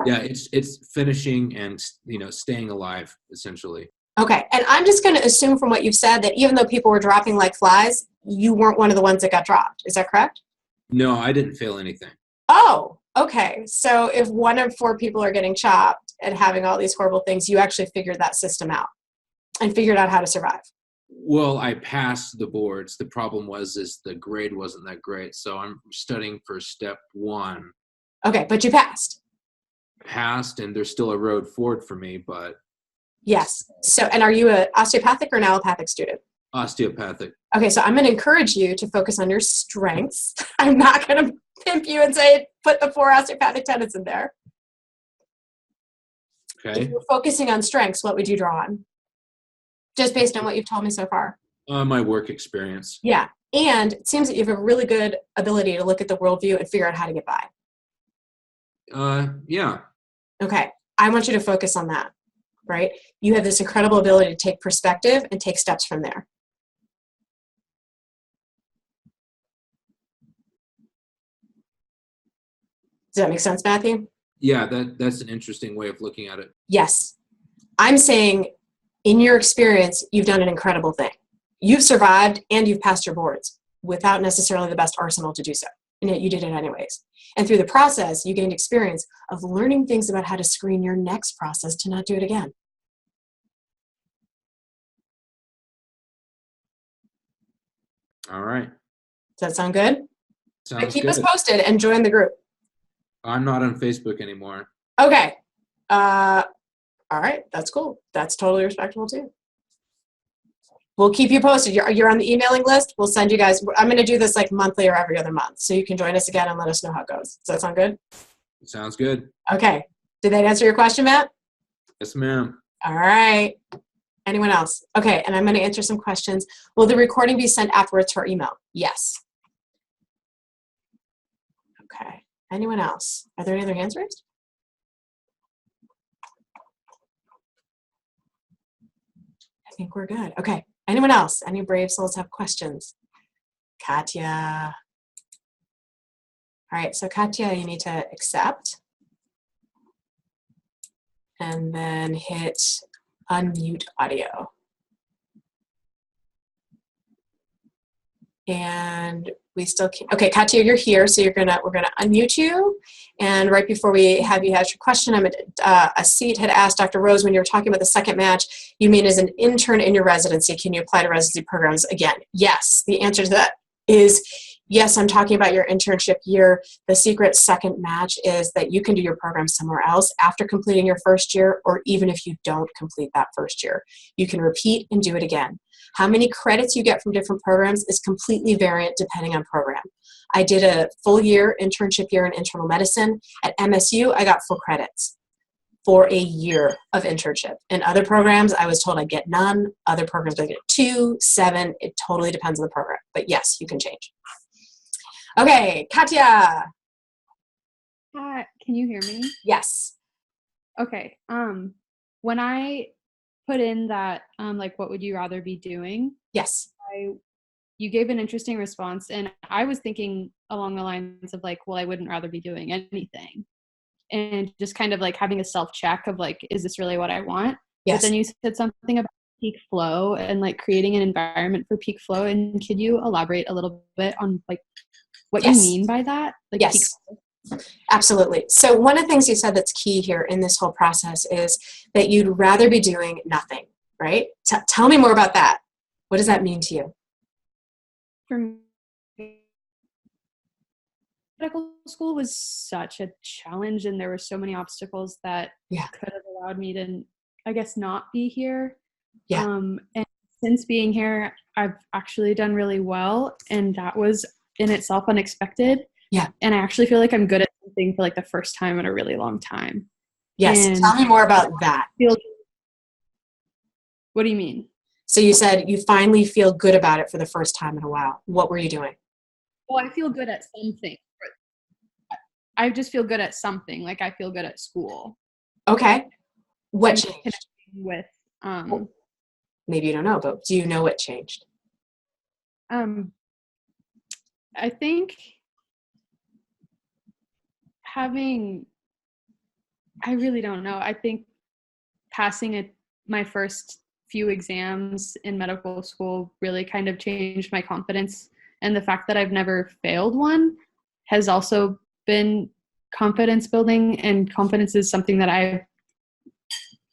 Yeah, it's finishing and staying alive essentially. Okay, and I'm just going to assume from what you've said that even though people were dropping like flies, you weren't one of the ones that got dropped. Is that correct? No, I didn't fail anything. Oh, okay. So if 1 of 4 people are getting chopped and having all these horrible things, you actually figured that system out and figured out how to survive. Well, I passed the boards. The problem is the grade wasn't that great, so I'm studying for step 1. Okay, but you passed. Passed, and there's still a road forward for me, but... Yes. So, and are you an osteopathic or an allopathic student? Osteopathic. Okay, so I'm going to encourage you to focus on your strengths. I'm not going to pimp you and say, put the 4 osteopathic tenets in there. Okay. If you're focusing on strengths, what would you draw on? Just based on what you've told me so far. My work experience. Yeah. And it seems that you have a really good ability to look at the worldview and figure out how to get by. Yeah. Okay. I want you to focus on that, right? You have this incredible ability to take perspective and take steps from there. Does that make sense, Matthew? Yeah, that's an interesting way of looking at it. Yes. I'm saying in your experience, you've done an incredible thing. You've survived and you've passed your boards without necessarily the best arsenal to do so. And yet you did it anyways. And through the process, you gained experience of learning things about how to screen your next process to not do it again. All right. Does that sound good? Sounds Keep good. us posted and join the group. I'm not on Facebook anymore. Okay. All right. That's cool. That's totally respectable too. We'll keep you posted. You're on the emailing list. We'll send you guys. I'm going to do this like monthly or every other month. So you can join us again and let us know how it goes. Does that sound good? Sounds good. Okay. Did that answer your question, Matt? Yes, ma'am. All right. Anyone else? Okay. And I'm going to answer some questions. Will the recording be sent afterwards to our email? Yes. Okay. Anyone else? Are there any other hands raised? I think we're good. Okay. Anyone else? Any brave souls have questions? Katya. All right. So Katya, you need to accept. And then hit unmute audio. And we still can't. Okay, Katya, you're here, so we're gonna unmute you. And right before we have you ask your question, a seat had asked Dr. Rose, when you were talking about the second match, you mean as an intern in your residency, can you apply to residency programs again? Yes. The answer to that is yes. I'm talking about your internship year. The secret second match is that you can do your program somewhere else after completing your first year, or even if you don't complete that first year. You can repeat and do it again. How many credits you get from different programs is completely variant depending on program. I did a full year internship year in internal medicine. At MSU, I got full credits for a year of internship. In other programs, I was told I'd get none. Other programs, I get 2, 7. It totally depends on the program. But yes, you can change. Okay, Katya. Hi, can you hear me? Yes. Okay. When I put in that, like, what would you rather be doing? Yes. You gave an interesting response, and I was thinking along the lines of like, well, I wouldn't rather be doing anything, and just kind of like having a self-check of like, is this really what I want? Yes. But then you said something about peak flow and like creating an environment for peak flow, and could you elaborate a little bit on like what Yes. you mean by that? Like Yes. peak flow? Absolutely. So one of the things you said that's key here in this whole process is that you'd rather be doing nothing, right? Tell me more about that. What does that mean to you? For me, medical school was such a challenge, and there were so many obstacles that could have allowed me to, I guess, not be here. Yeah. And since being here, I've actually done really well, and that was in itself unexpected. Yeah. And I actually feel like I'm good at something for like the first time in a really long time. Yes. And tell me more about that. What do you mean? So you said you finally feel good about it for the first time in a while. What were you doing? Well, I feel good at something. I just feel good at something. Like I feel good at school. Okay. What changed? With maybe you don't know, but do you know what changed? I think I really don't know. I think passing my first few exams in medical school really kind of changed my confidence. And the fact that I've never failed one has also been confidence building. And confidence is something that I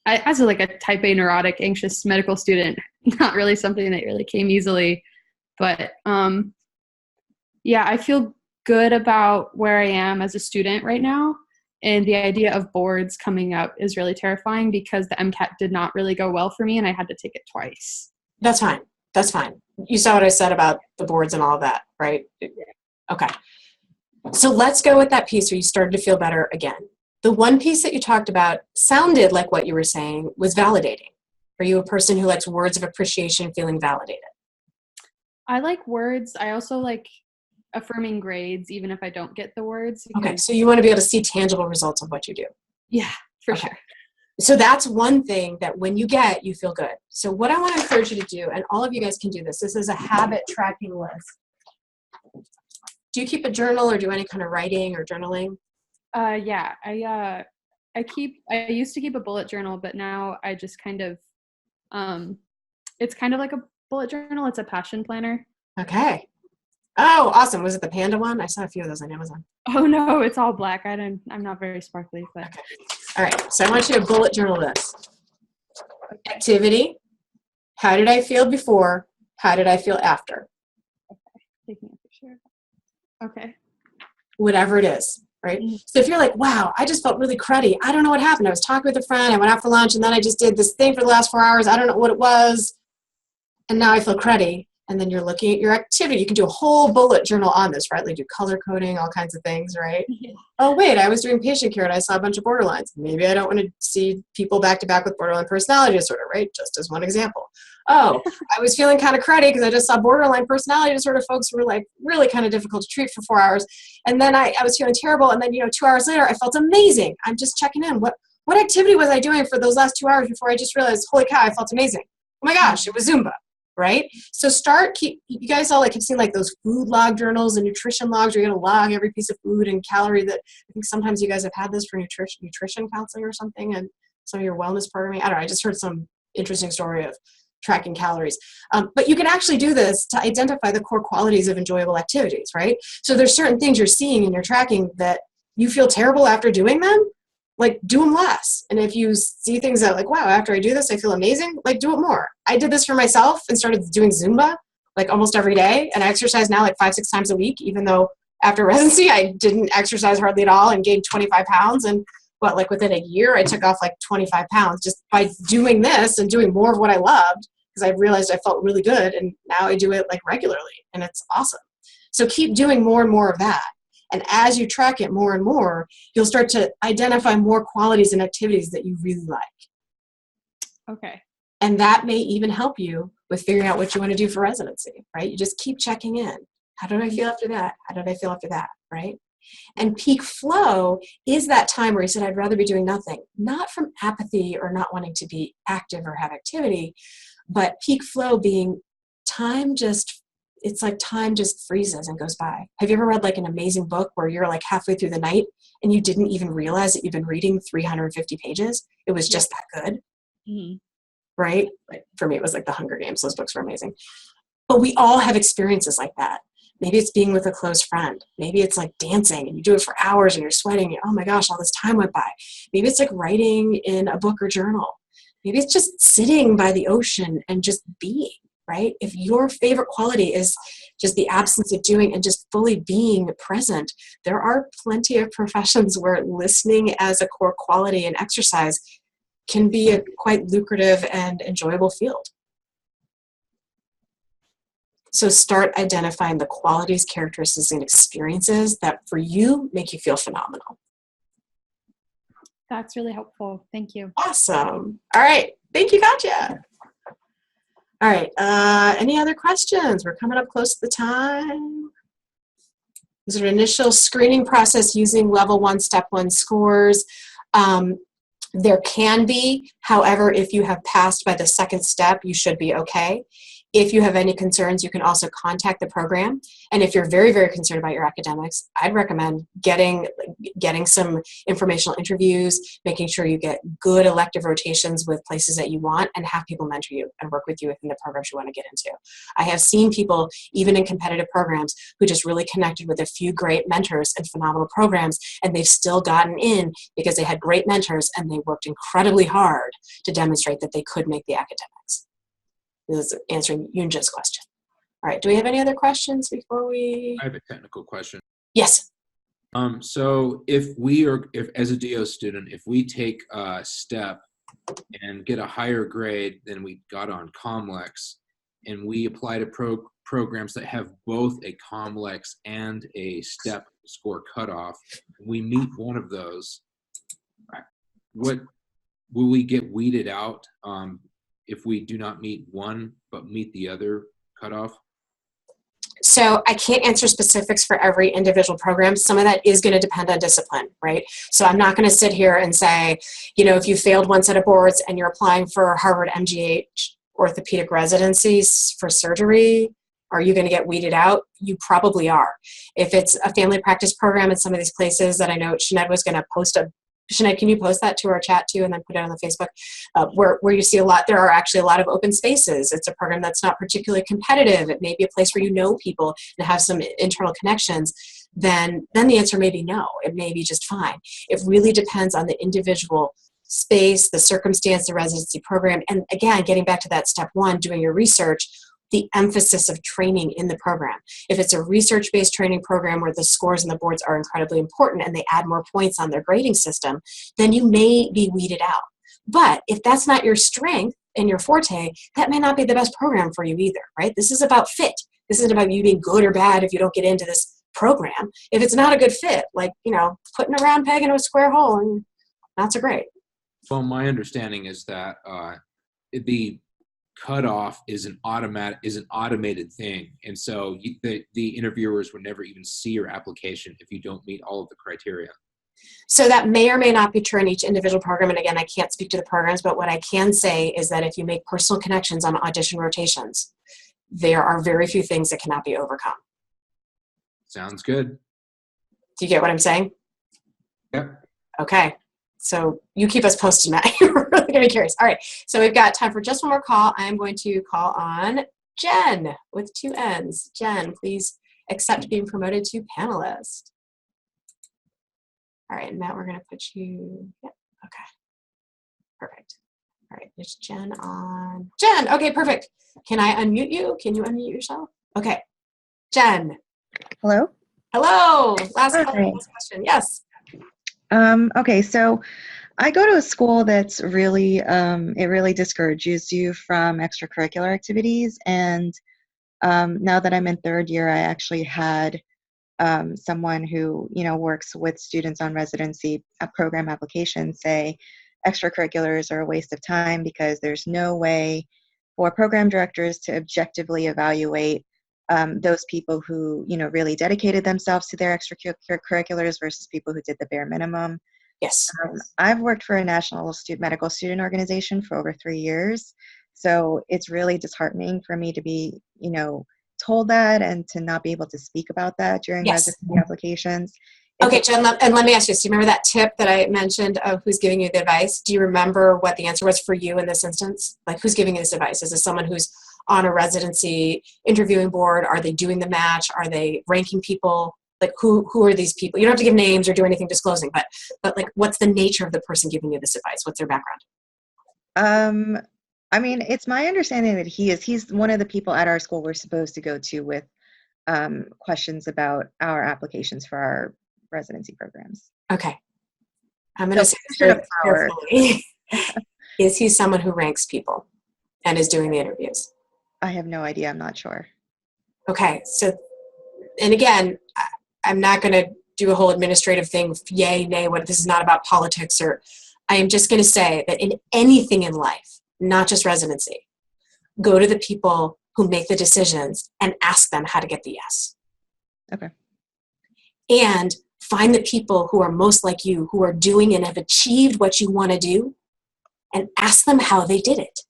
as a type A neurotic, anxious medical student, not really something that really came easily. But yeah, I feel good about where I am as a student right now. And the idea of boards coming up is really terrifying because the MCAT did not really go well for me and I had to take it twice. That's fine. That's fine. You saw what I said about the boards and all of that, right? Yeah. Okay. So let's go with that piece where you started to feel better again. The one piece that you talked about sounded like what you were saying was validating. Are you a person who likes words of appreciation, feeling validated? I like words. I also like affirming grades, even if I don't get the words. Okay, Because, so you want to be able to see tangible results of what you do. yeah, for Okay. sure. So that's one thing that when you get, you feel good. So what I want to encourage you to do, and all of you guys can do this, this is a habit tracking list. Do you keep a journal or do any kind of writing or journaling? Yeah, I used to keep a bullet journal, but now I just kind of, it's kind of like a bullet journal. It's a passion planner. Okay. Oh, awesome. Was it the panda one? I saw a few of those on Amazon. Oh no, it's all black. I'm not very sparkly, but Okay. All right. So I want you to bullet journal this. Activity. How did I feel before? How did I feel after? taking a picture. Okay. Whatever it is, right? So if you're like, wow, I just felt really cruddy. I don't know what happened. I was talking with a friend. I went out for lunch and then I just did this thing for the last 4 hours. I don't know what it was. And now I feel cruddy. And then you're looking at your activity. You can do a whole bullet journal on this, right? Like do color coding, all kinds of things, right? Yeah. Oh, wait, I was doing patient care and I saw a bunch of borderlines. Maybe I don't want to see people back to back with borderline personality disorder, right? Just as one example. Oh, I was feeling kind of cruddy because I just saw borderline personality disorder folks who were like really kind of difficult to treat for 4 hours. And then I was feeling terrible. And then, 2 hours later, I felt amazing. I'm just checking in. What activity was I doing for those last 2 hours before I just realized, holy cow, I felt amazing. Oh my gosh, it was Zumba. Right? So you guys all have seen like those food log journals and nutrition logs where you're going to log every piece of food and calorie that I think sometimes you guys have had this for nutrition counseling or something and some of your wellness programming. I don't know. I just heard some interesting story of tracking calories. But you can actually do this to identify the core qualities of enjoyable activities, right? So there's certain things you're seeing in your tracking that you feel terrible after doing them. Like, do them less. And if you see things that like, wow, after I do this, I feel amazing, like do it more. I did this for myself and started doing Zumba like almost every day. And I exercise now like 5-6 times a week, even though after residency, I didn't exercise hardly at all and gained 25 pounds. And within a year, I took off like 25 pounds just by doing this and doing more of what I loved because I realized I felt really good. And now I do it like regularly and it's awesome. So keep doing more and more of that. And as you track it more and more, you'll start to identify more qualities and activities that you really like. Okay. And that may even help you with figuring out what you want to do for residency, right? You just keep checking in. How did I feel after that? How did I feel after that, right? And peak flow is that time where you said, I'd rather be doing nothing, not from apathy or not wanting to be active or have activity, but peak flow being it's like time just freezes and goes by. Have you ever read like an amazing book where you're like halfway through the night and you didn't even realize that you've been reading 350 pages? It was just that good, right? Like for me, it was like The Hunger Games. Those books were amazing. But we all have experiences like that. Maybe it's being with a close friend. Maybe it's like dancing and you do it for hours and you're sweating. Oh my gosh, all this time went by. Maybe it's like writing in a book or journal. Maybe it's just sitting by the ocean and just being. Right? If your favorite quality is just the absence of doing and just fully being present, there are plenty of professions where listening as a core quality and exercise can be a quite lucrative and enjoyable field. So start identifying the qualities, characteristics, and experiences that for you make you feel phenomenal. That's really helpful. Thank you. Awesome. All right. Thank you, Katya. All right, any other questions? We're coming up close to the time. This is an initial screening process using level 1, step 1 scores. There can be, however, if you have passed by the second step, you should be okay. If you have any concerns, you can also contact the program. And if you're very, very concerned about your academics, I'd recommend getting some informational interviews, making sure you get good elective rotations with places that you want, and have people mentor you and work with you within the programs you want to get into. I have seen people, even in competitive programs, who just really connected with a few great mentors and phenomenal programs, and they've still gotten in because they had great mentors and they worked incredibly hard to demonstrate that they could make the academics. This is answering Yunja's question. All right, do we have any other questions before we? I have a technical question. Yes. So if as a DO student, if we take a step and get a higher grade than we got on COMLEX, and we apply to programs that have both a COMLEX and a step score cutoff, we meet one of those, what will we get weeded out if we do not meet one but meet the other cutoff? So I can't answer specifics for every individual program. Some of that is going to depend on discipline, right? So I'm not going to sit here and say, if you failed one set of boards and you're applying for Harvard MGH orthopedic residencies for surgery, are you going to get weeded out? You probably are. If it's a family practice program in some of these places that I know Sinead was going to post Sinead, can you post that to our chat too and then put it on the Facebook? Where you see there are actually a lot of open spaces. It's a program that's not particularly competitive. It may be a place where you know people and have some internal connections. Then the answer may be no. It may be just fine. It really depends on the individual space, the circumstance, the residency program. And again, getting back to that step one, doing your research, the emphasis of training in the program. If it's a research-based training program where the scores and the boards are incredibly important and they add more points on their grading system, then you may be weeded out. But if that's not your strength and your forte, that may not be the best program for you either, right? This is about fit. This isn't about you being good or bad if you don't get into this program. If it's not a good fit, like, putting a round peg into a square hole, and not so great. Well, my understanding is that the cutoff is an automated thing, and so the interviewers would never even see your application if you don't meet all of the criteria. So that may or may not be true in each individual program, and again, I can't speak to the programs, but what I can say is that if you make personal connections on audition rotations, there are very few things that cannot be overcome. Sounds good. Do you get what I'm saying? Yep. Okay. So you keep us posted, Matt. You're really going to be curious. All right. So we've got time for just one more call. I'm going to call on Jen with 2 N's. Jen, please accept being promoted to panelist. All right. Matt, we're going to put you. Yep. Okay. Perfect. All right. There's Jen on. Jen. Okay. Perfect. Can I unmute you? Can you unmute yourself? Okay. Jen. Hello? Hello. Last Hi. question. Yes. Okay, so I go to a school that's really, it really discourages you from extracurricular activities. And now that I'm in 3rd year, I actually had someone who, works with students on residency program applications say extracurriculars are a waste of time because there's no way for program directors to objectively evaluate those people who, really dedicated themselves to their extracurriculars versus people who did the bare minimum. Yes. I've worked for a national medical student organization for over 3 years. So it's really disheartening for me to be, told that and to not be able to speak about that during residency applications. Okay, Jen, and let me ask you, so you remember that tip that I mentioned of who's giving you the advice? Do you remember what the answer was for you in this instance? Like, who's giving you this advice? Is it someone who's on a residency interviewing board? Are they doing the match? Are they ranking people? Like, who are these people? You don't have to give names or do anything disclosing, but like, what's the nature of the person giving you this advice? What's their background? I mean, it's my understanding that he's one of the people at our school we're supposed to go to with questions about our applications for our residency programs. Okay. I'm going to say this very carefully. Is he someone who ranks people and is doing the interviews? I have no idea. I'm not sure. Okay. So, and again, I'm not going to do a whole administrative thing, yay, nay, what this is not about politics, or I am just going to say that in anything in life, not just residency, go to the people who make the decisions and ask them how to get the yes. Okay. And find the people who are most like you, who are doing and have achieved what you want to do, and ask them how they did it.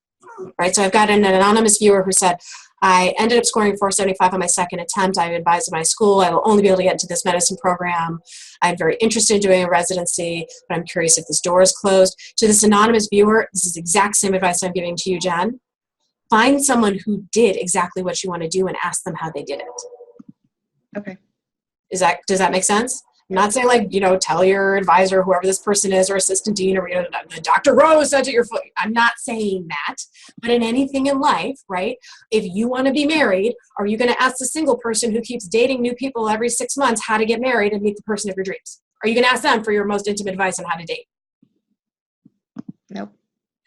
Right? So I've got an anonymous viewer who said, I ended up scoring 475 on my second attempt. I advised my school I will only be able to get into this medicine program. I'm very interested in doing a residency, but I'm curious if this door is closed. To this anonymous viewer, this is the exact same advice I'm giving to you, Jen. Find someone who did exactly what you want to do and ask them how they did it. Okay. Does that make sense? I'm not saying like, tell your advisor, whoever this person is, or assistant dean, or Dr. Rose said to your foot. I'm not saying that, but in anything in life, right? If you want to be married, are you going to ask the single person who keeps dating new people every 6 months how to get married and meet the person of your dreams? Are you going to ask them for your most intimate advice on how to date? Nope.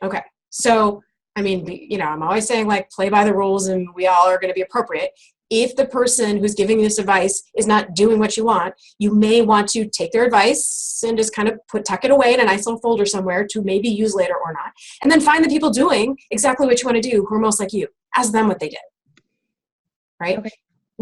Okay. So, I mean, I'm always saying like play by the rules and we all are going to be appropriate. If the person who's giving you this advice is not doing what you want, you may want to take their advice and just kind of tuck it away in a nice little folder somewhere to maybe use later or not. And then find the people doing exactly what you want to do who are most like you. Ask them what they did. Right? Okay.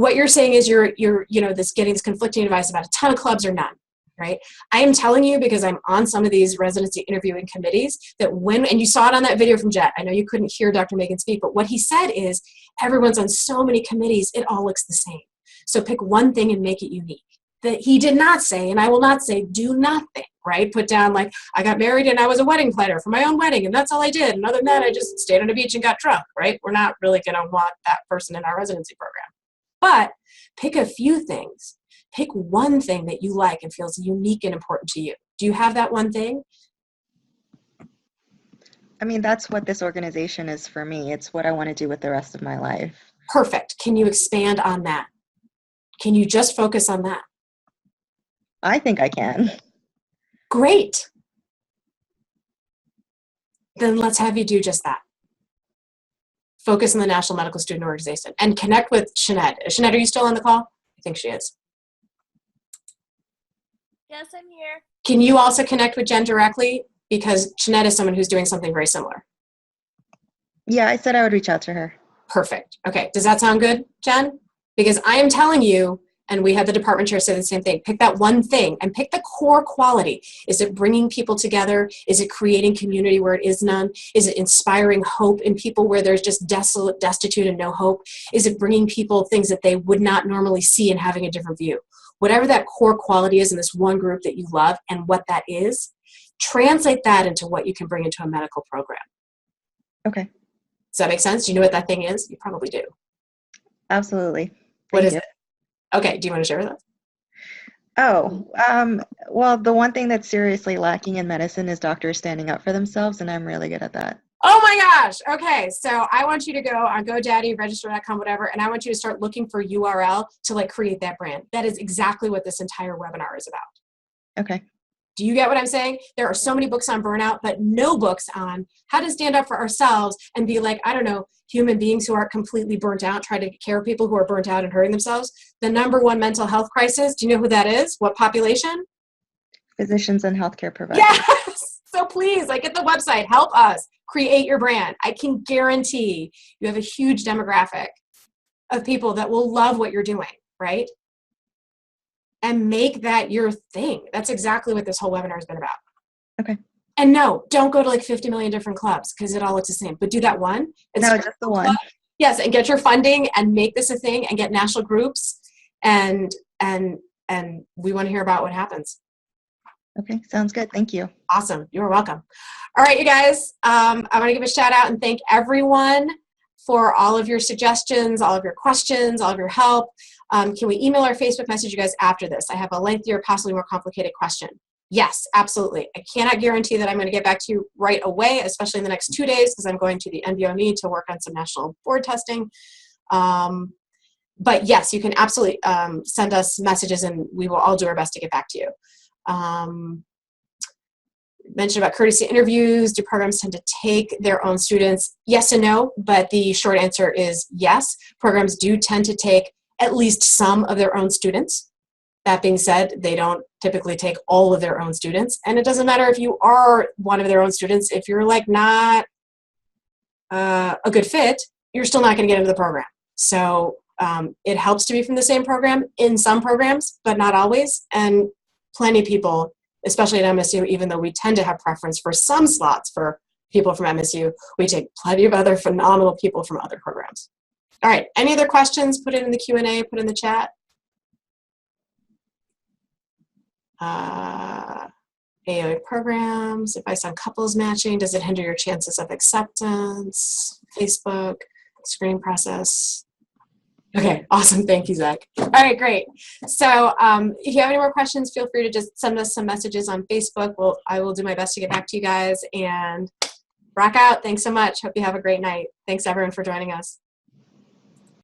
what you're saying is you're this getting this conflicting advice about a ton of clubs or none, right? I am telling you, because I'm on some of these residency interviewing committees, that and you saw it on that video from Jet, I know you couldn't hear Dr. Megan speak, but what he said is everyone's on so many committees, it all looks the same. So pick one thing and make it unique. That he did not say, and I will not say, do nothing, right? Put down like, I got married and I was a wedding planner for my own wedding and that's all I did. And other than that, I just stayed on a beach and got drunk, right? We're not really gonna want that person in our residency program. But pick a few things. Pick one thing that you like and feels unique and important to you. Do you have that one thing? I mean, that's what this organization is for me. It's what I want to do with the rest of my life. Perfect. Can you expand on that? Can you just focus on that? I think I can. Great. Then let's have you do just that. Focus on the National Medical Student Organization and connect with Sinead. Sinead, are you still on the call? I think she is. Yes, I'm here. Can you also connect with Jen directly? Because Sinead is someone who's doing something very similar. Yeah, I said I would reach out to her. Perfect. Okay. Does that sound good, Jen? Because I am telling you, and we had the department chair say the same thing, pick that one thing and pick the core quality. Is it bringing people together? Is it creating community where it is none? Is it inspiring hope in people where there's just desolate, destitute, and no hope? Is it bringing people things that they would not normally see and having a different view? Whatever that core quality is in this one group that you love and what that is, translate that into what you can bring into a medical program. Okay. Does that make sense? Do you know what that thing is? You probably do. Absolutely. What Thank is you. it? Okay, do you want to share with us? Oh, well, the one thing that's seriously lacking in medicine is doctors standing up for themselves, and I'm really good at that. Oh my gosh. Okay, so I want you to go on GoDaddy, register.com, whatever, and I want you to start looking for URL to like create that brand. That is exactly what this entire webinar is about. Okay. Do you get what I'm saying? There are so many books on burnout, but no books on how to stand up for ourselves and be like, I don't know, human beings who aren't completely burnt out, try to take care of people who are burnt out and hurting themselves. The number one mental health crisis, do you know who that is? What population? Physicians and healthcare providers. Yes! So please, like at the website, help us create your brand. I can guarantee you have a huge demographic of people that will love what you're doing, right? And make that your thing. That's exactly what this whole webinar has been about. Okay. And no, don't go to like 50 million different clubs because it all looks the same. But do that one. And No, start just the a one. club. Yes, and get your funding and make this a thing and get national groups. And we want to hear about what happens. Okay, sounds good. Thank you. Awesome. You're welcome. All right, you guys. I want to give a shout out and thank everyone for all of your suggestions, all of your questions, all of your help. Can we email or Facebook message you guys after this? I have a lengthier, possibly more complicated question. Yes, absolutely. I cannot guarantee that I'm going to get back to you right away, especially in the next 2 days, because I'm going to the NBOME to work on some national board testing. But yes, you can absolutely send us messages and we will all do our best to get back to you. Mentioned about courtesy interviews. Do programs tend to take their own students? Yes and no, but the short answer is yes. Programs do tend to take at least some of their own students. That being said, they don't typically take all of their own students. And it doesn't matter if you are one of their own students. If you're like not a good fit, you're still not going to get into the program. So it helps to be from the same program in some programs, but not always. And plenty of people, especially at MSU, even though we tend to have preference for some slots for people from MSU, we take plenty of other phenomenal people from other programs. All right, any other questions? Put it in the Q&A, put it in the chat. AOA programs, advice on couples matching, does it hinder your chances of acceptance? Facebook, screening process. Okay, awesome. Thank you, Zach. All right, great. So if you have any more questions, feel free to just send us some messages on Facebook. I will do my best to get back to you guys and rock out. Thanks so much. Hope you have a great night. Thanks everyone for joining us.